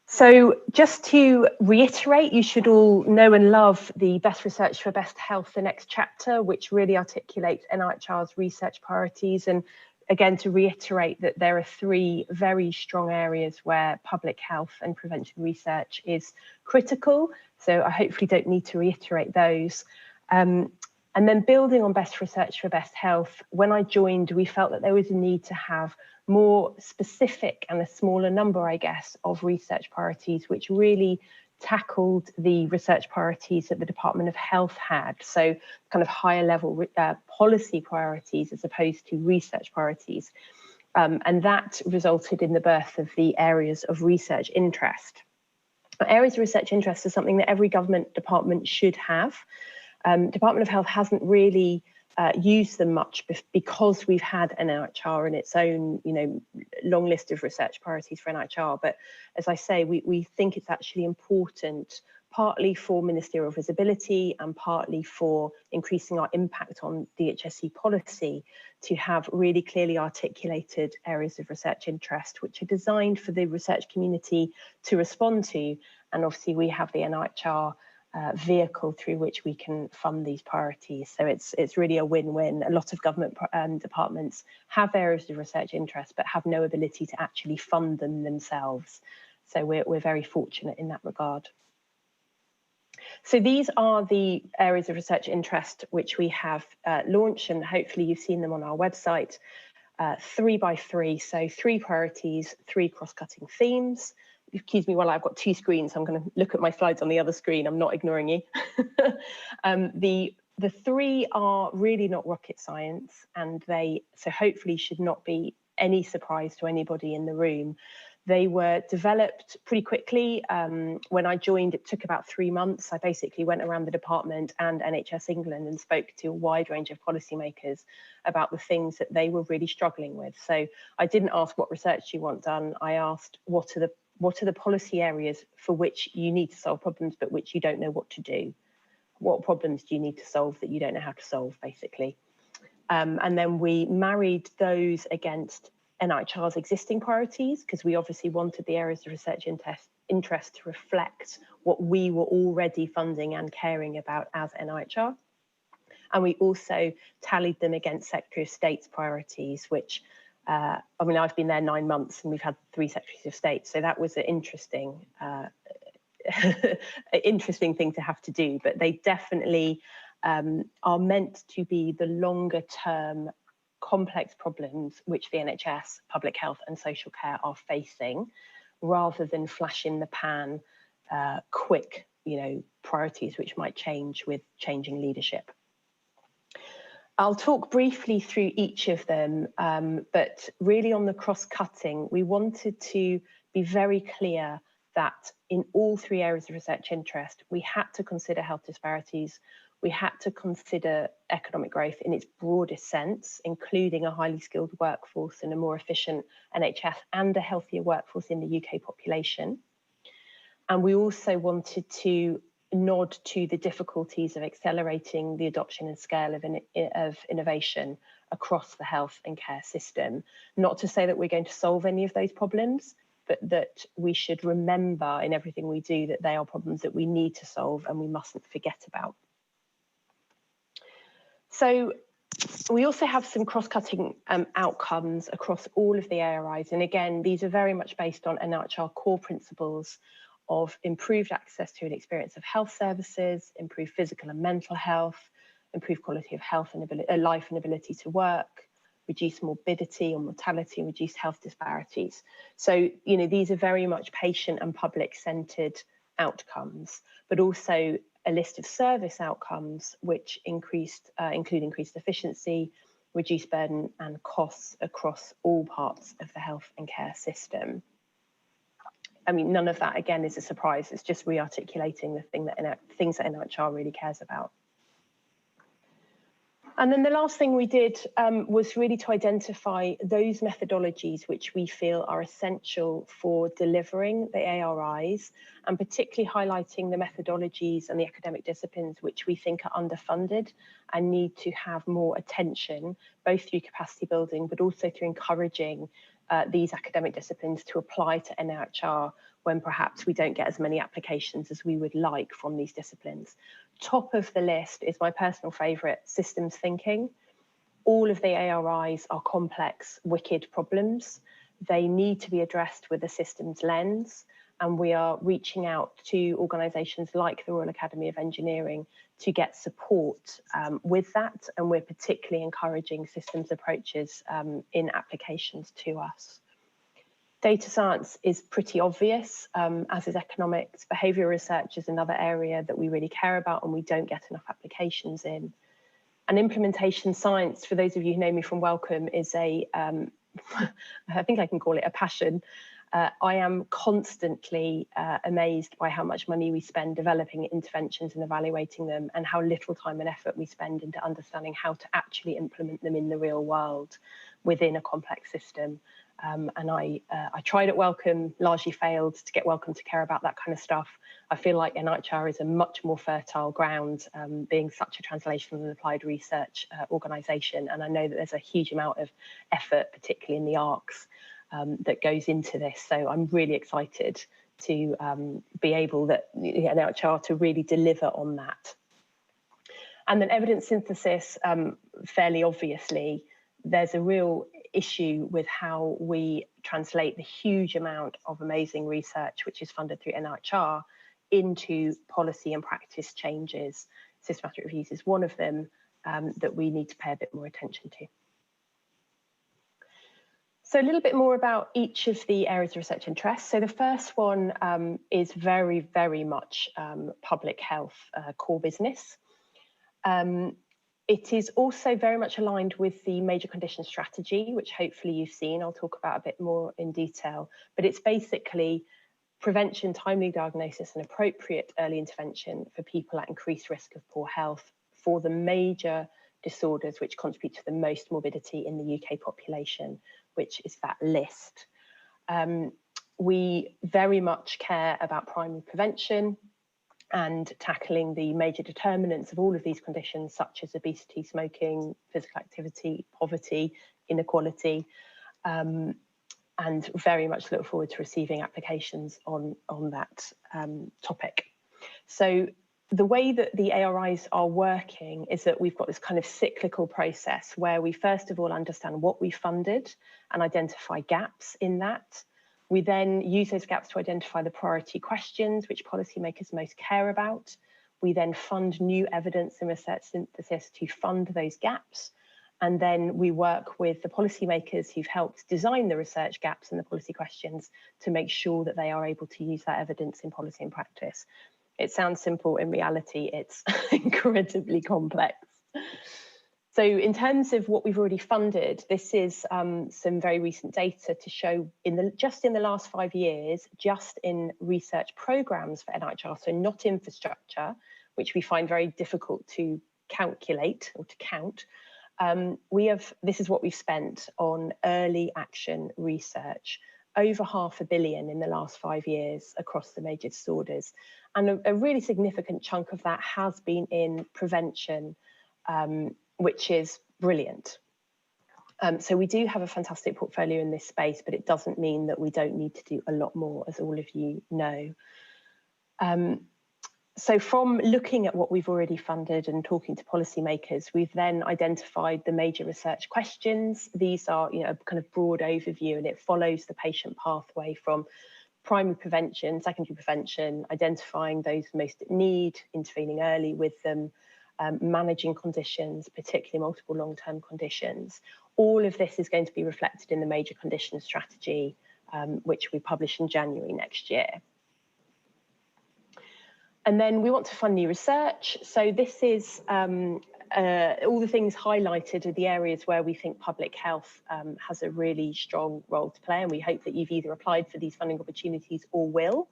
So just to reiterate, you should all know and love the Best Research for Best Health, the next chapter, which really articulates NIHR's research priorities. And again, to reiterate that there are 3 very strong areas where public health and prevention research is critical. So I hopefully don't need to reiterate those. And then building on Best Research for Best Health, when I joined, we felt that there was a need to have more specific and a smaller number, I guess, of research priorities, which really tackled the research priorities that the Department of Health had. So kind of higher level policy priorities as opposed to research priorities. And that resulted in the birth of the areas of research interest. Areas of research interest is something that every government department should have. Department of Health hasn't really used them much because we've had NIHR and its own, long list of research priorities for NIHR. But as I say, we think it's actually important, partly for ministerial visibility and partly for increasing our impact on DHSC policy, to have really clearly articulated areas of research interest, which are designed for the research community to respond to. And obviously we have the NIHR vehicle through which we can fund these priorities. So it's really a win-win. A lot of government departments have areas of research interest, but have no ability to actually fund them themselves. So we're very fortunate in that regard. So these are the areas of research interest which we have launched, and hopefully you've seen them on our website, 3 by 3. So 3 priorities, 3 cross-cutting themes. Excuse me while I've got 2 screens. I'm going to look at my slides on the other screen. I'm not ignoring you. The 3 are really not rocket science, and they so hopefully should not be any surprise to anybody in the room. They were developed pretty quickly. When I joined, it took about 3 months. I basically went around the department and NHS England and spoke to a wide range of policymakers about the things that they were really struggling with. So I didn't ask what research you want done. I asked what are the policy areas for which you need to solve problems, but which you don't know what to do? What problems do you need to solve that you don't know how to solve, basically? And then we married those against NIHR's existing priorities, because we obviously wanted the areas of research interest to reflect what we were already funding and caring about as NIHR. And we also tallied them against Secretary of State's priorities, which I mean, I've been there 9 months and we've had 3 Secretaries of State, so that was an interesting, interesting thing to have to do. But they definitely are meant to be the longer term complex problems which the NHS, public health and social care are facing, rather than flash in the pan quick, priorities which might change with changing leadership. I'll talk briefly through each of them, but really on the cross-cutting, we wanted to be very clear that in all 3 areas of research interest, we had to consider health disparities, we had to consider economic growth in its broadest sense, including a highly skilled workforce and a more efficient NHS and a healthier workforce in the UK population. And we also wanted to nod to the difficulties of accelerating the adoption and scale of innovation across the health and care system. Not to say that we're going to solve any of those problems, but that we should remember in everything we do that they are problems that we need to solve and we mustn't forget about. So we also have some cross-cutting outcomes across all of the ARIs. And again, these are very much based on NIHR core principles of improved access to an experience of health services, improved physical and mental health, improved quality of health and life and ability to work, reduce morbidity or mortality, and reduce health disparities. So, you know, these are very much patient and public-centred outcomes, but also a list of service outcomes which include increased efficiency, reduced burden and costs across all parts of the health and care system. I mean, none of that, again, is a surprise. It's just re-articulating the things that NIHR really cares about. And then the last thing we did was really to identify those methodologies which we feel are essential for delivering the ARIs, and particularly highlighting the methodologies and the academic disciplines which we think are underfunded and need to have more attention, both through capacity building, but also through encouraging these academic disciplines to apply to NIHR when perhaps we don't get as many applications as we would like from these disciplines. Top of the list is my personal favourite, systems thinking. All of the ARIs are complex, wicked problems. They need to be addressed with a systems lens, and we are reaching out to organisations like the Royal Academy of Engineering to get support with that, and we're particularly encouraging systems approaches in applications to us. Data science is pretty obvious, as is economics. Behavioural research is another area that we really care about and we don't get enough applications in. And implementation science, for those of you who know me from Wellcome, is a, I think I can call it a passion. I am constantly amazed by how much money we spend developing interventions and evaluating them, and how little time and effort we spend into understanding how to actually implement them in the real world within a complex system. And I tried at Wellcome, largely failed to get Wellcome to care about that kind of stuff. I feel like NIHR is a much more fertile ground, being such a translational and applied research organisation. And I know that there's a huge amount of effort, particularly in the ARCs, that goes into this. So I'm really excited to be able NIHR to really deliver on that. And then evidence synthesis, fairly obviously, there's a real issue with how we translate the huge amount of amazing research which is funded through NIHR into policy and practice changes. Systematic reviews is one of them that we need to pay a bit more attention to. So a little bit more about each of the areas of research interest. So the first one is very, very much public health core business. It is also very much aligned with the major condition strategy, which hopefully you've seen. I'll talk about a bit more in detail, but it's basically prevention, timely diagnosis and appropriate early intervention for people at increased risk of poor health for the major disorders which contribute to the most morbidity in the UK population, which is that list. We very much care about primary prevention and tackling the major determinants of all of these conditions, such as obesity, smoking, physical activity, poverty, inequality, and very much look forward to receiving applications on that topic. So the way that the ARIs are working is that we've got this kind of cyclical process where we first of all understand what we funded and identify gaps in that. We then use those gaps to identify the priority questions which policymakers most care about. We then fund new evidence and research synthesis to fund those gaps. And then we work with the policymakers who've helped design the research gaps and the policy questions to make sure that they are able to use that evidence in policy and practice. It sounds simple. In reality, it's incredibly complex. So in terms of what we've already funded, this is some very recent data to show just in the last 5 years, just in research programs for NIHR, so not infrastructure, which we find very difficult to calculate or to count. This is what we've spent on early action research, over £500 million in the last 5 years across the major disorders. And a really significant chunk of that has been in prevention, which is brilliant. So we do have a fantastic portfolio in this space, but it doesn't mean that we don't need to do a lot more, as all of you know. So from looking at what we've already funded and talking to policymakers, we've then identified the major research questions. These are, a kind of broad overview, and it follows the patient pathway from primary prevention, secondary prevention, identifying those most at need, intervening early with them, managing conditions, particularly multiple long-term conditions, All of this is going to be reflected in the major conditions strategy, which we publish in January next year. And then we want to fund new research. So this is all the things highlighted are the areas where we think public health has a really strong role to play, and we hope that you've either applied for these funding opportunities or will.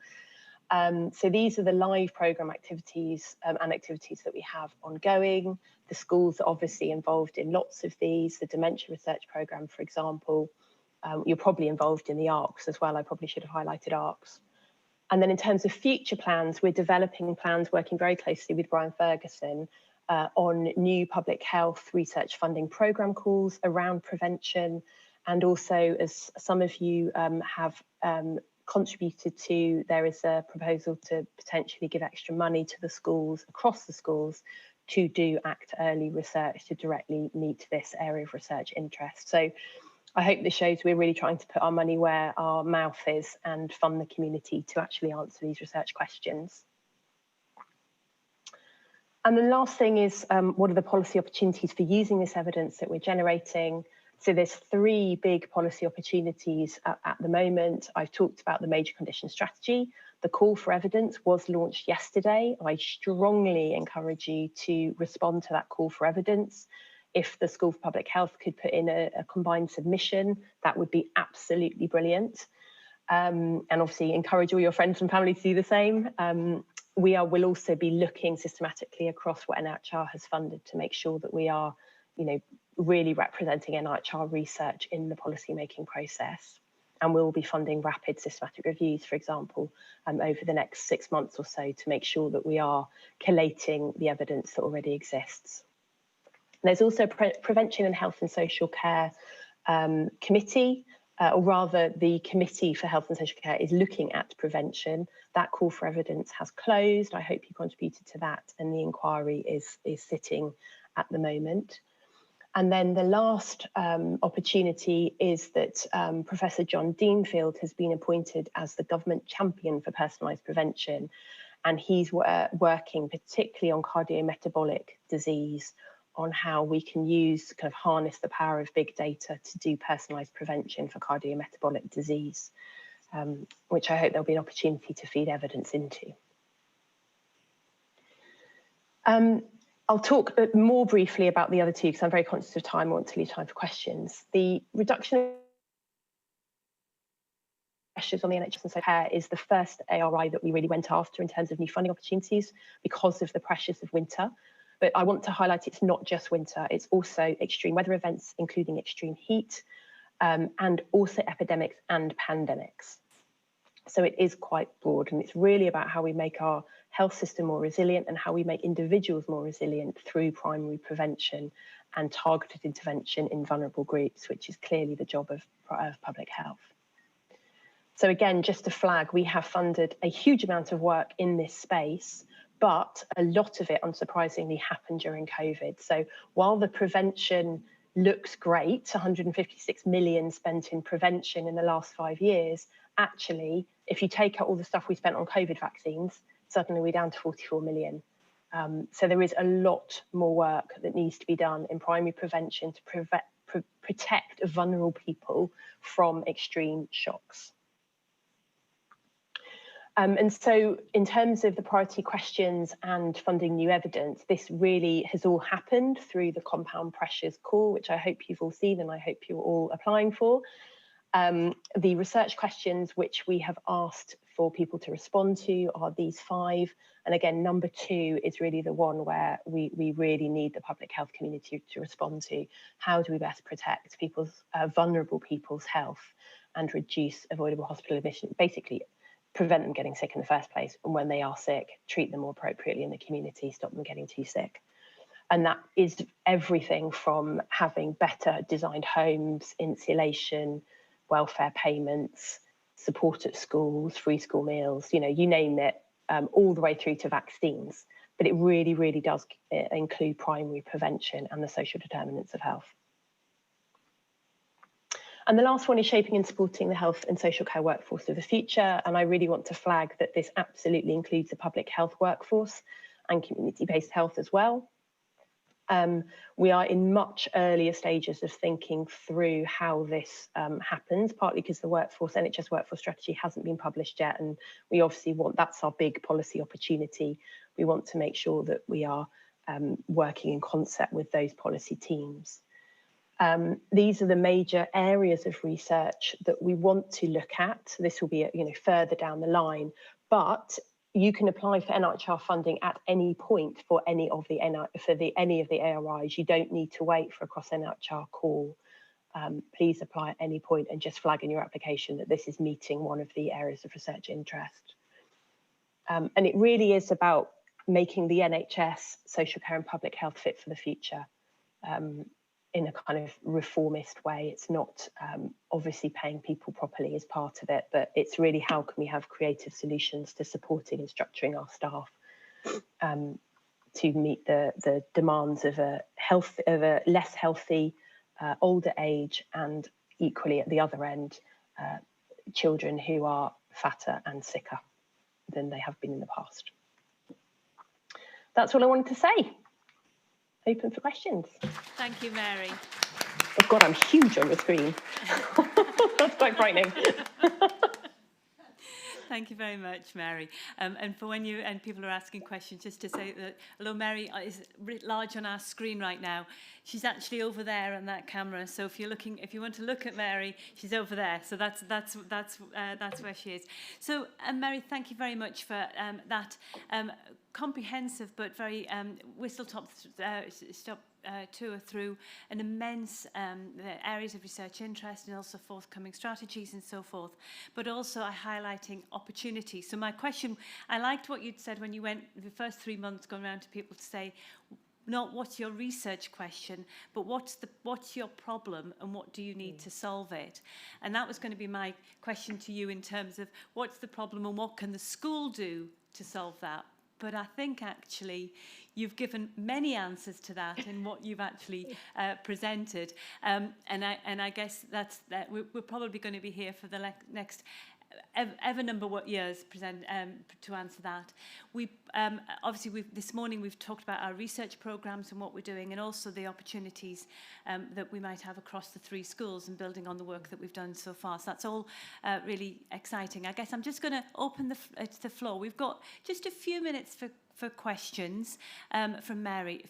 So these are the live programme activities and activities that we have ongoing. The schools are obviously involved in lots of these, the dementia research programme, for example. You're probably involved in the ARCs as well. I probably should have highlighted ARCs. And then in terms of future plans, we're developing plans working very closely with Brian Ferguson on new public health research funding programme calls around prevention. And also, as some of you have contributed to, there is a proposal to potentially give extra money to the schools, across the schools, to do ACT early research to directly meet this area of research interest. So I hope this shows we're really trying to put our money where our mouth is and fund the community to actually answer these research questions. And the last thing is, what are the policy opportunities for using this evidence that we're generating? So there's 3 big policy opportunities at the moment. I've talked about the major conditions strategy. The call for evidence was launched yesterday. I strongly encourage you to respond to that call for evidence. If the School for Public Health could put in a combined submission, that would be absolutely brilliant. And obviously encourage all your friends and family to do the same. We'll also be looking systematically across what NIHR has funded to make sure that we are, really representing NIHR research in the policy-making process. And we'll be funding rapid systematic reviews, for example, over the next 6 months or so to make sure that we are collating the evidence that already exists. There's also a Prevention and Health and Social Care Committee, or rather the Committee for Health and Social Care is looking at prevention. That call for evidence has closed. I hope you contributed to that, and the inquiry is sitting at the moment. And then the last opportunity is that Professor John Deanfield has been appointed as the government champion for personalised prevention, and he's working particularly on cardiometabolic disease, on how we can use, kind of harness the power of big data to do personalised prevention for cardiometabolic disease, which I hope there'll be an opportunity to feed evidence into. I'll talk more briefly about the other 2 because I'm very conscious of time. I want to leave time for questions. The reduction of pressures on the NHS and social care is the first ARI that we really went after in terms of new funding opportunities because of the pressures of winter. But I want to highlight it's not just winter, it's also extreme weather events, including extreme heat, and also epidemics and pandemics. So it is quite broad, and it's really about how we make our health system more resilient and how we make individuals more resilient through primary prevention and targeted intervention in vulnerable groups, which is clearly the job of public health. So again, just to flag, we have funded a huge amount of work in this space, but a lot of it, unsurprisingly, happened during COVID. So while the prevention looks great, 156 million spent in prevention in the last 5 years, actually, if you take out all the stuff we spent on COVID vaccines, suddenly we're down to 44 million. So there is a lot more work that needs to be done in primary prevention to protect vulnerable people from extreme shocks. And so in terms of the priority questions and funding new evidence, this really has all happened through the compound pressures call, which I hope you've all seen and I hope you're all applying for. The research questions which we have asked for people to respond to are these 5. And again, number 2 is really the one where we really need the public health community to respond to. How do we best protect people's vulnerable people's health and reduce avoidable hospital admission? Basically, prevent them getting sick in the first place, and when they are sick, treat them more appropriately in the community, stop them getting too sick. And that is everything from having better designed homes, insulation, welfare payments, support at schools, free school meals, you name it, all the way through to vaccines. But it really, really does include primary prevention and the social determinants of health. And the last one is shaping and supporting the health and social care workforce of the future. And I really want to flag that this absolutely includes the public health workforce and community-based health as well. We are in much earlier stages of thinking through how this happens, partly because the NHS workforce strategy hasn't been published yet, and we obviously that's our big policy opportunity. We want to make sure that we are working in concert with those policy teams. These are the major areas of research that we want to look at. This will be, further down the line, but you can apply for NIHR funding at any point for any of the ARIs. You don't need to wait for a cross NIHR call. Please apply at any point and just flag in your application that this is meeting one of the areas of research interest. And it really is about making the NHS, social care and public health fit for the future in a kind of reformist way. It's not obviously paying people properly as part of it, but it's really how can we have creative solutions to supporting and structuring our staff to meet the demands of a less healthy older age, and equally at the other end, children who are fatter and sicker than they have been in the past. That's all I wanted to say. Open for questions. Thank you, Mary. Oh God, I'm huge on the screen. That's quite frightening. Thank you very much, Mary. And for when people are asking questions, just to say that although Mary is writ large on our screen right now, she's actually over there on that camera. So if you want to look at Mary, she's over there. So that's where she is. So Mary, thank you very much for that comprehensive but very whistle-stop tour through an immense areas of research interest and also forthcoming strategies and so forth, but also highlighting opportunities. So my question, I liked what you'd said when you went the first 3 months going around to people to say, not what's your research question, but what's your problem and what do you need to solve it? And that was going to be my question to you in terms of what's the problem and what can the school do to solve that? But I think actually you've given many answers to that in what you've actually presented. And I guess we're probably going to be here for the next ever number of years to answer that. Obviously this morning we've talked about our research programs and what we're doing, and also the opportunities that we might have across the 3 schools and building on the work that we've done so far. So that's all really exciting. I guess I'm just going to open the floor. We've got just a few minutes for questions for Mary.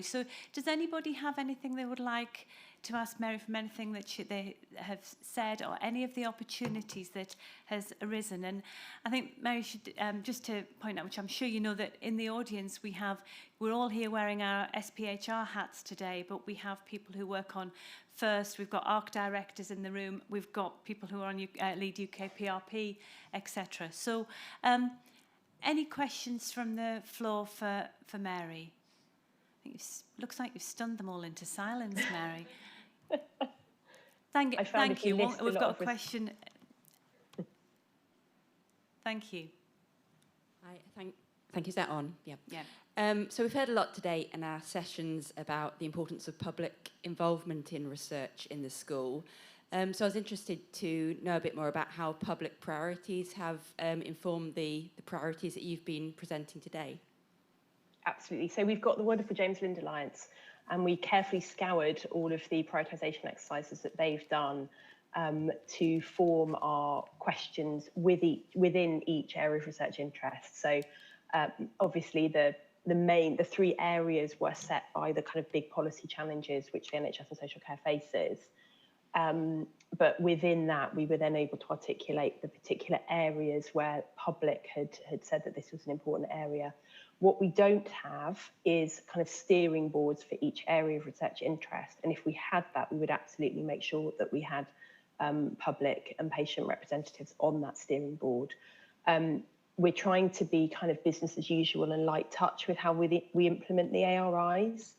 So does anybody have anything they would like to ask Mary from anything that they have said, or any of the opportunities that has arisen? And I think Mary should, just to point out, which I'm sure you know, that in the audience we're all here wearing our SPHR hats today, but we have people who work on FIRST, we've got ARC directors in the room, we've got people who are on Lead UK PRP, etc. So any questions from the floor for Mary? I think looks like you've stunned them all into silence, Mary. Thank you. We've got a question. Thank you. Hi, thank you. Is that on? Yeah. Yeah. So we've heard a lot today in our sessions about the importance of public involvement in research in the school. So I was interested to know a bit more about how public priorities have informed the priorities that you've been presenting today. Absolutely. So we've got the wonderful James Lind Alliance, and we carefully scoured all of the prioritisation exercises that they've done to form our questions within each area of research interest. So obviously the 3 areas were set by the kind of big policy challenges which the NHS and social care faces. But within that, we were then able to articulate the particular areas where public had said that this was an important area. What we don't have is kind of steering boards for each area of research interest. And if we had that, we would absolutely make sure that we had public and patient representatives on that steering board. We're trying to be kind of business as usual and light touch with how we implement the ARIs.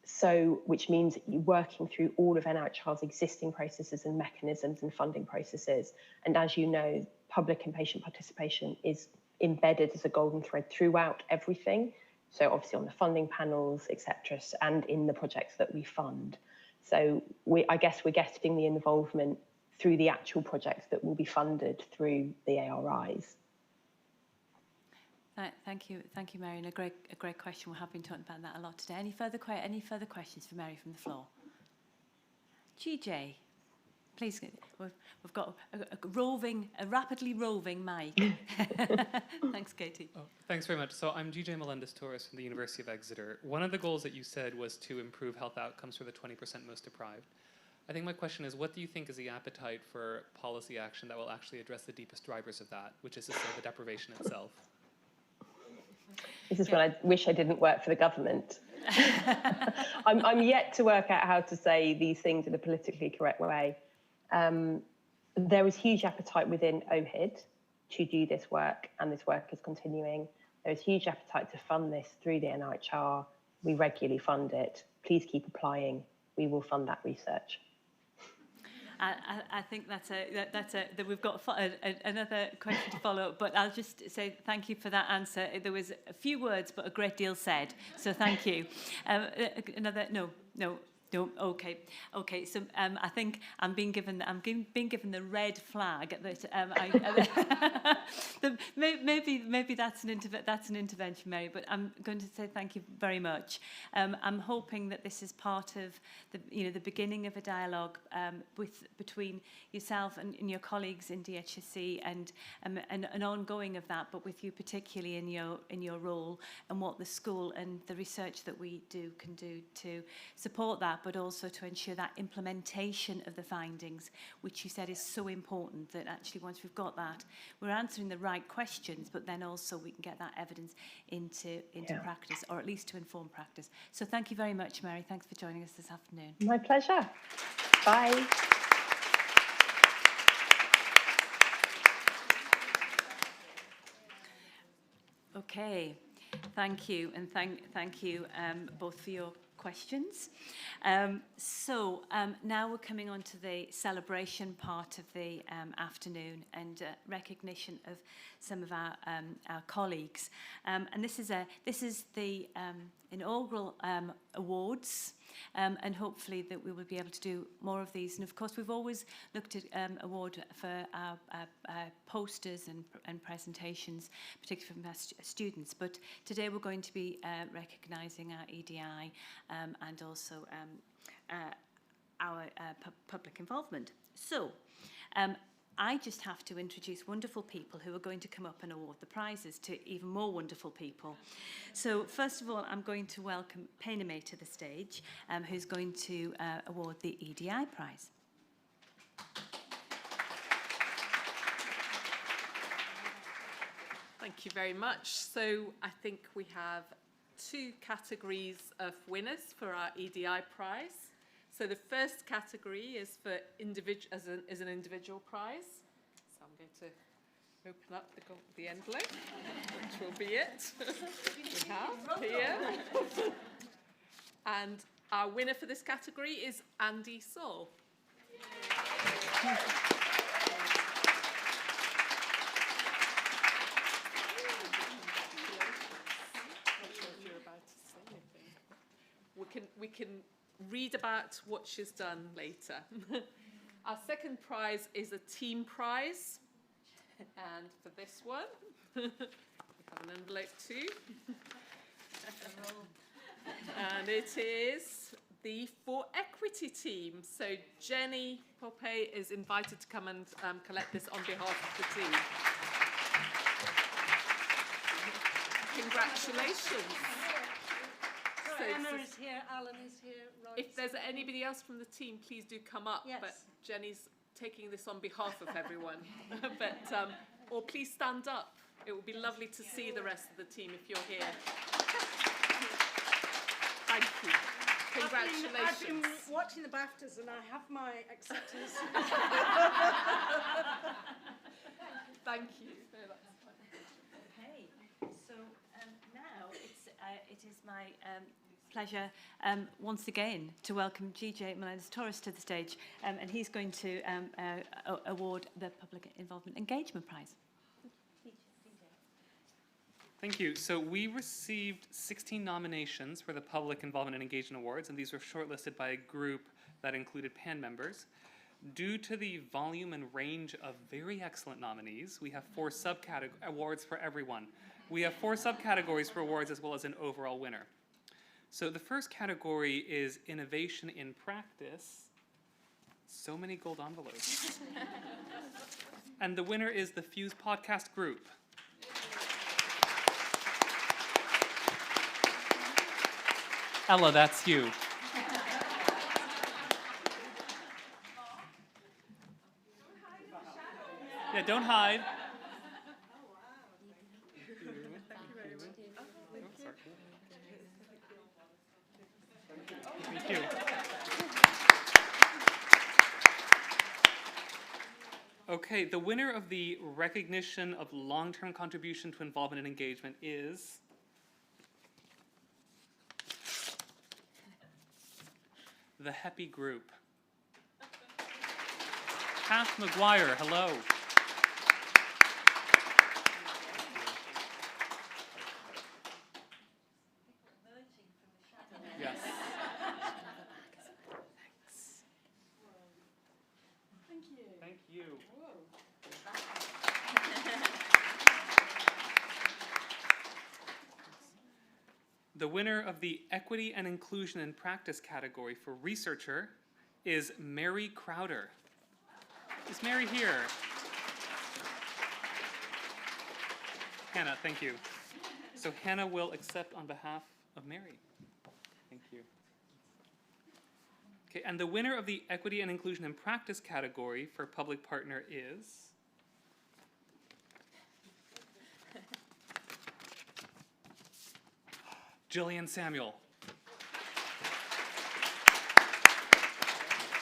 So, which means working through all of NIHR's existing processes and mechanisms and funding processes. And as you know, public and patient participation is embedded as a golden thread throughout everything. So obviously on the funding panels, etc., and in the projects that we fund. So I guess we're getting the involvement through the actual projects that will be funded through the ARIs. Thank you, Mary, and a great question. We have been talking about that a lot today. Any further questions for Mary from the floor? GJ, please. We've got a rapidly roving mic. Thanks, Katie. Oh, thanks very much. So I'm GJ Melendez-Torres from the University of Exeter. One of the goals that you said was to improve health outcomes for the 20% most deprived. I think my question is, what do you think is the appetite for policy action that will actually address the deepest drivers of that, which is to say the deprivation itself? This is when I wish I didn't work for the government. I'm yet to work out how to say these things in a politically correct way. There is huge appetite within OHID to do this work, and this work is continuing. There is huge appetite to fund this through the NIHR. We regularly fund it. Please keep applying. We will fund that research. I think that we've got another question to follow up, but I'll just say thank you for that answer. There was a few words, but a great deal said. So thank you. Okay. So I think I'm being given the red flag that maybe that's an intervention, Mary. But I'm going to say thank you very much. I'm hoping that this is part of the beginning of a dialogue between yourself and your colleagues in DHSC and an ongoing of that, but with you particularly in your role and what the school and the research that we do can do to support that, but also to ensure that implementation of the findings, which you said is so important, that actually once we've got that, we're answering the right questions, but then also we can get that evidence into practice, or at least to inform practice. So thank you very much, Mary. Thanks for joining us this afternoon. My pleasure. Bye. Okay, thank you, and thank you both for your questions. Now we're coming on to the celebration part of the afternoon and recognition of some of our colleagues. And this is the inaugural awards, and hopefully that we will be able to do more of these. And of course, we've always looked at award for our posters and presentations, particularly from our students. But today we're going to be recognising our EDI and also our public involvement. So I just have to introduce wonderful people who are going to come up and award the prizes to even more wonderful people. So first of all, I'm going to welcome Painame to the stage, who's going to award the EDI prize. Thank you very much. So I think we have 2 categories of winners for our EDI prize. So the first category is for an individual prize. So I'm going to open up the envelope, which will be it. We have here. And our winner for this category is Andy Saul. We can read about what she's done later. Our second prize is a team prize. And for this one, we have an envelope too. And it is the For Equity team. So Jenny Poppe is invited to come and collect this on behalf of the team. Congratulations. So Emma is here, Alan is here, Roy. If there's anybody else from the team, please do come up. Yes. But Jenny's taking this on behalf of everyone. Or please stand up. It would be lovely to see the rest of the team if you're here. Thank you. Congratulations. I've been watching the BAFTAs and I have my acceptance. Thank you. Okay, so now it is my pleasure once again to welcome GJ Melendez-Torres to the stage, and he's going to award the Public Involvement Engagement Prize. Thank you. So we received 16 nominations for the Public Involvement and Engagement Awards, and these were shortlisted by a group that included PAN members. Due to the volume and range of very excellent nominees, we have 4 subcategory awards for everyone. We have 4 subcategories for awards as well as an overall winner. So the first category is Innovation in Practice. So many gold envelopes. And the winner is the Fuse Podcast Group. Ella, that's you. Yeah, don't hide. Thank you. Okay, the winner of the recognition of long-term contribution to involvement and engagement is the Happy Group. Kath McGuire, hello. Yes. Thank you. Thank you. The winner of the Equity and Inclusion in Practice category for researcher is Mary Crowder. Is Mary here? Hannah, thank you. So Hannah will accept on behalf of Mary. Thank you. Okay, and the winner of the Equity and Inclusion in Practice category for public partner is Jillian Samuel.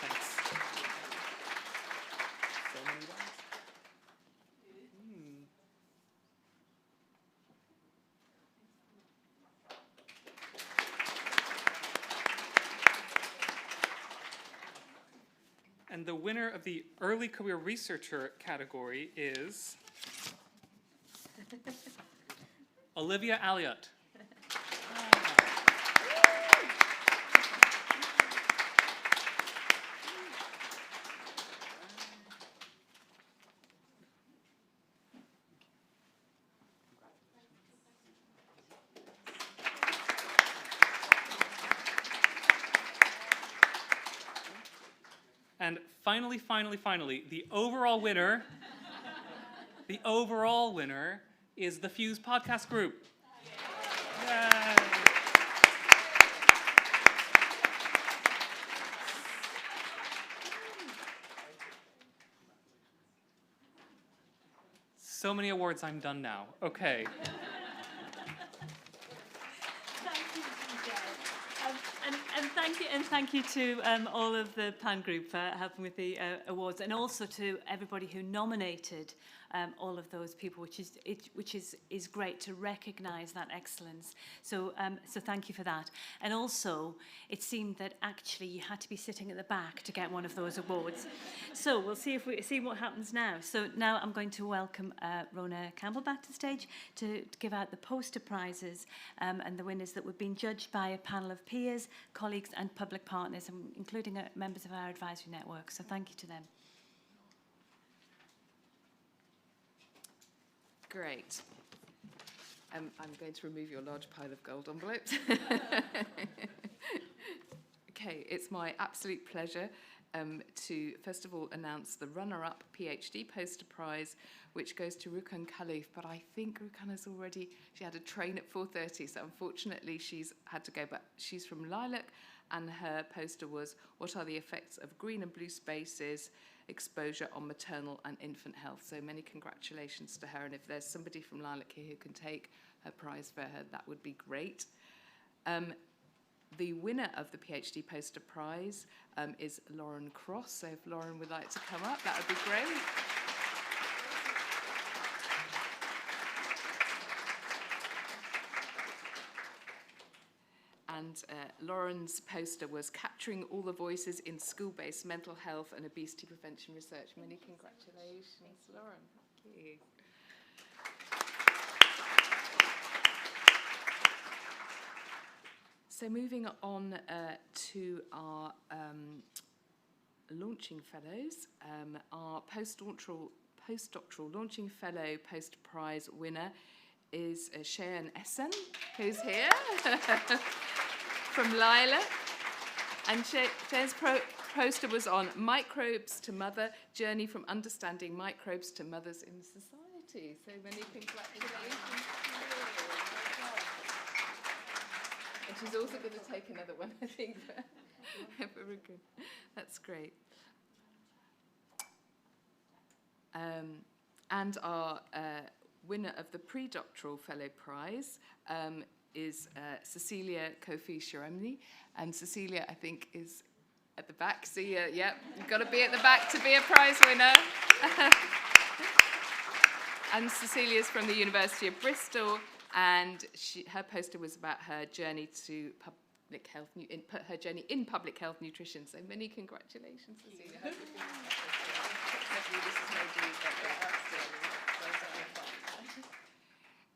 Thanks. So many ones. And the winner of the Early Career Researcher category is Olivia Alliott. And finally, the overall winner is the Fuse Podcast Group. Yay. So many awards, I'm done now. Okay. And thank you to all of the PAN group for helping with the awards, and also to everybody who nominated all of those people, which is great to recognise that excellence. So so thank you for that. And also, it seemed that actually you had to be sitting at the back to get one of those awards. So we'll see what happens now. So now I'm going to welcome Rona Campbell back to the stage to give out the poster prizes and the winners that were being judged by a panel of peers, colleagues and public partners, including members of our advisory network. So thank you to them. Great. I'm going to remove your large pile of gold envelopes. Okay, it's my absolute pleasure to, first of all, announce the runner-up PhD poster prize, which goes to Rukan Khalif, but I think Rukan has already, she had a train at 4:30, so unfortunately she's had to go, but she's from Lilac, and her poster was, what are the effects of green and blue spaces exposure on maternal and infant health? So many congratulations to her, and if there's somebody from Lilac here who can take her prize for her, that would be great. The winner of the PhD poster prize is Lauren Cross, so if Lauren would like to come up, that would be great. And Lauren's poster was Capturing All the Voices in School-Based Mental Health and Obesity Prevention Research. Many congratulations, Lauren. Thank you. So moving on to our launching fellows, our postdoctoral launching fellow poster prize winner is Cheyenne Essen, who's here, from Lila. And Cheyenne's poster was on Microbes to Mother, Journey from Understanding Microbes to Mothers in Society. So many congratulations to you. And she's also going to take another one, I think. Very good. That's great. And our winner of the Pre-Doctoral Fellow Prize is Cecilia Kofi Sharemni. And Cecilia, I think, is at the back. See, yep, you've got to be at the back to be a prize winner. And Cecilia's from the University of Bristol, and her poster was about her journey to public health, her journey in public health nutrition. So many congratulations, Cecilia. Hopefully this has made you better.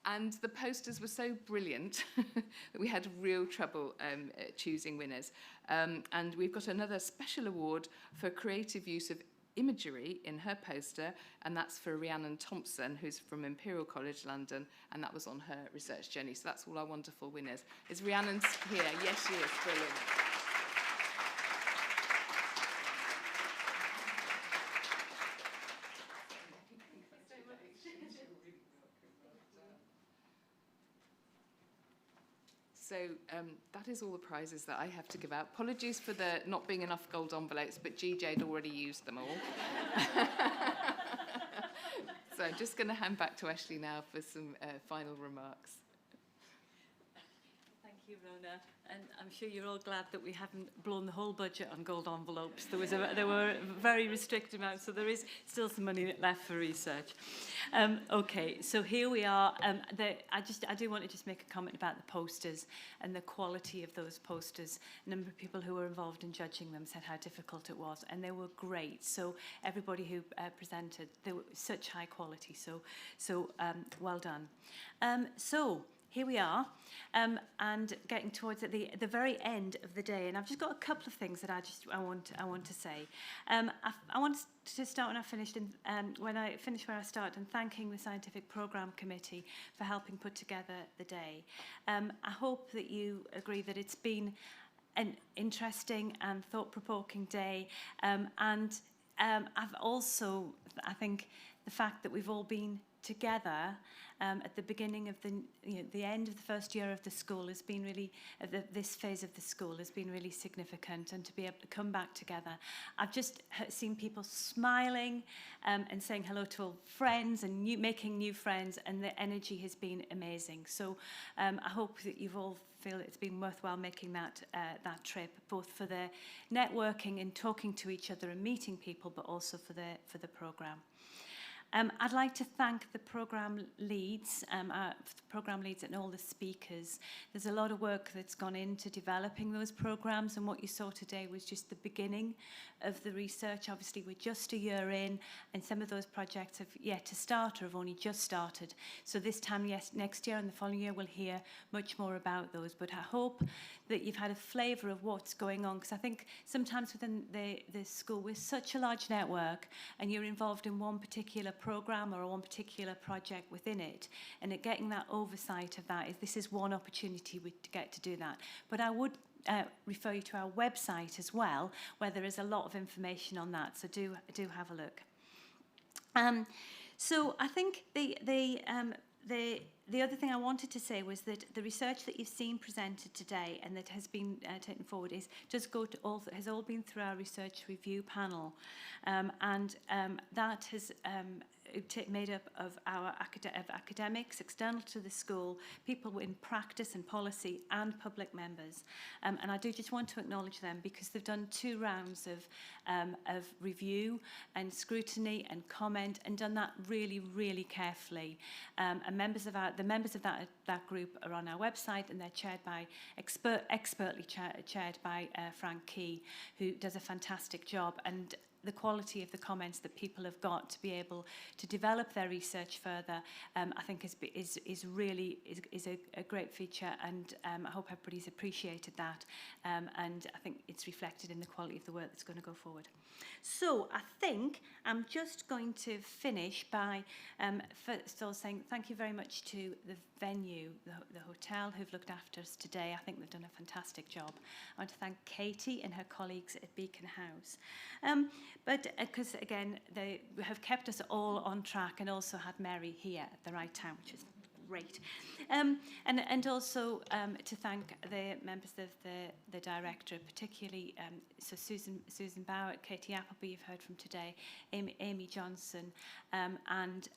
And the posters were so brilliant that we had real trouble choosing winners. And we've got another special award for creative use of imagery in her poster, and that's for Rhiannon Thompson, who's from Imperial College London, and that was on her research journey. So that's all our wonderful winners. Is Rhiannon here? Yes, she is. Brilliant. So that is all the prizes that I have to give out. Apologies for the not being enough gold envelopes, but GJ had already used them all. So I'm just going to hand back to Ashley now for some final remarks. Thank you, Rona. And I'm sure you're all glad that we haven't blown the whole budget on gold envelopes. There were very restricted amounts, so there is still some money left for research. Okay, so here we are. I do want to just make a comment about the posters and the quality of those posters. A number of people who were involved in judging them said how difficult it was, and they were great. So everybody who presented, they were such high quality. So well done. Here we are, and getting towards the very end of the day, and I've just got a couple of things that I want to say. I want to start when I finish where I started, and thanking the Scientific Programme Committee for helping put together the day. I hope that you agree that it's been an interesting and thought-provoking day, and I've also, I think, the fact that we've all been together at the beginning of the end of the first year of the school has been really, this phase of the school has been really significant, and to be able to come back together. I've just seen people smiling and saying hello to old friends and making new friends, and the energy has been amazing. So I hope that you've all feel it's been worthwhile making that trip, both for the networking and talking to each other and meeting people, but also for the programme. I'd like to thank the programme leads, and all the speakers. There's a lot of work that's gone into developing those programmes, and what you saw today was just the beginning of the research. Obviously, we're just a year in, and some of those projects have yet to start or have only just started. So this time, next year and the following year, we'll hear much more about those. But I hope that you've had a flavour of what's going on, because I think sometimes within the school, we're such a large network, and you're involved in one particular programme or one particular project within it, and getting that oversight of that this is one opportunity we get to do that. But I would refer you to our website as well, where there is a lot of information on that, so do have a look. So I think the other thing I wanted to say was that the research that you've seen presented today and that has been taken forward has all been through our research review panel, and that has made up of our academics external to the school, people in practice and policy, and public members. And I do just want to acknowledge them, because they've done 2 rounds of review and scrutiny and comment, and done that really, really carefully. And the members of that group are on our website, and they're chaired by expertly chaired by Frank Key, who does a fantastic job. And the quality of the comments that people have got to be able to develop their research further, I think is really a great feature, and I hope everybody's appreciated that, and I think it's reflected in the quality of the work that's going to go forward. So I think I'm just going to finish by first of all saying thank you very much to the venue, the hotel, who've looked after us today. I think they've done a fantastic job. I want to thank Katie and her colleagues at Beacon House. But because, again, they have kept us all on track and also had Mary here at the right time, which is great. And also to thank the members of the director, particularly so Susan Bauer, Katie Appleby, you've heard from today, Amy Johnson, and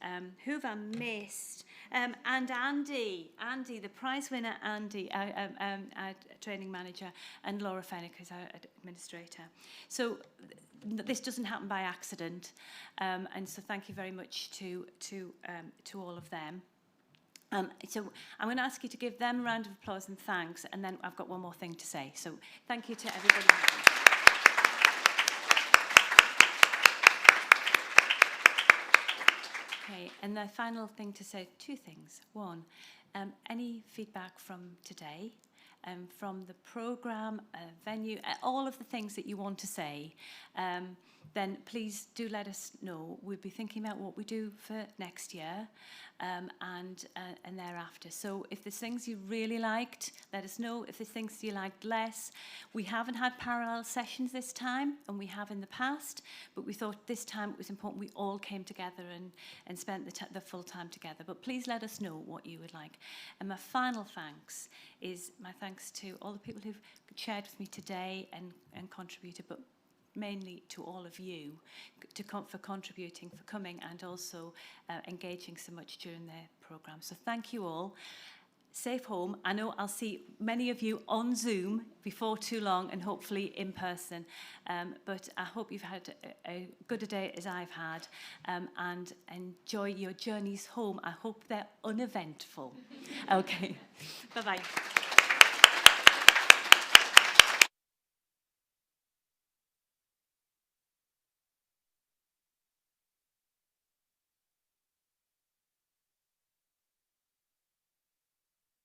who have I missed? And Andy, the prize winner, Andy, our training manager, and Laura Fennick, who's our administrator. So this doesn't happen by accident, and so thank you very much to all of them. So I'm going to ask you to give them a round of applause and thanks, and then I've got one more thing to say. So thank you to everybody. Okay, and the final thing to say, two things. One, any feedback from today, from the programme, venue, all of the things that you want to say, then please do let us know. We'll be thinking about what we do for next year and thereafter. So if there's things you really liked, let us know. If there's things you liked less, we haven't had parallel sessions this time, and we have in the past, but we thought this time it was important we all came together and spent the full time together. But please let us know what you would like. And my final thanks is my thanks to all the people who've shared with me today and contributed, but mainly to all of you for contributing, for coming, and also engaging so much during the programme. So thank you all. Safe home. I know I'll see many of you on Zoom before too long, and hopefully in person. But I hope you've had a good a day as I've had, and enjoy your journeys home. I hope they're uneventful. Okay. Bye-bye.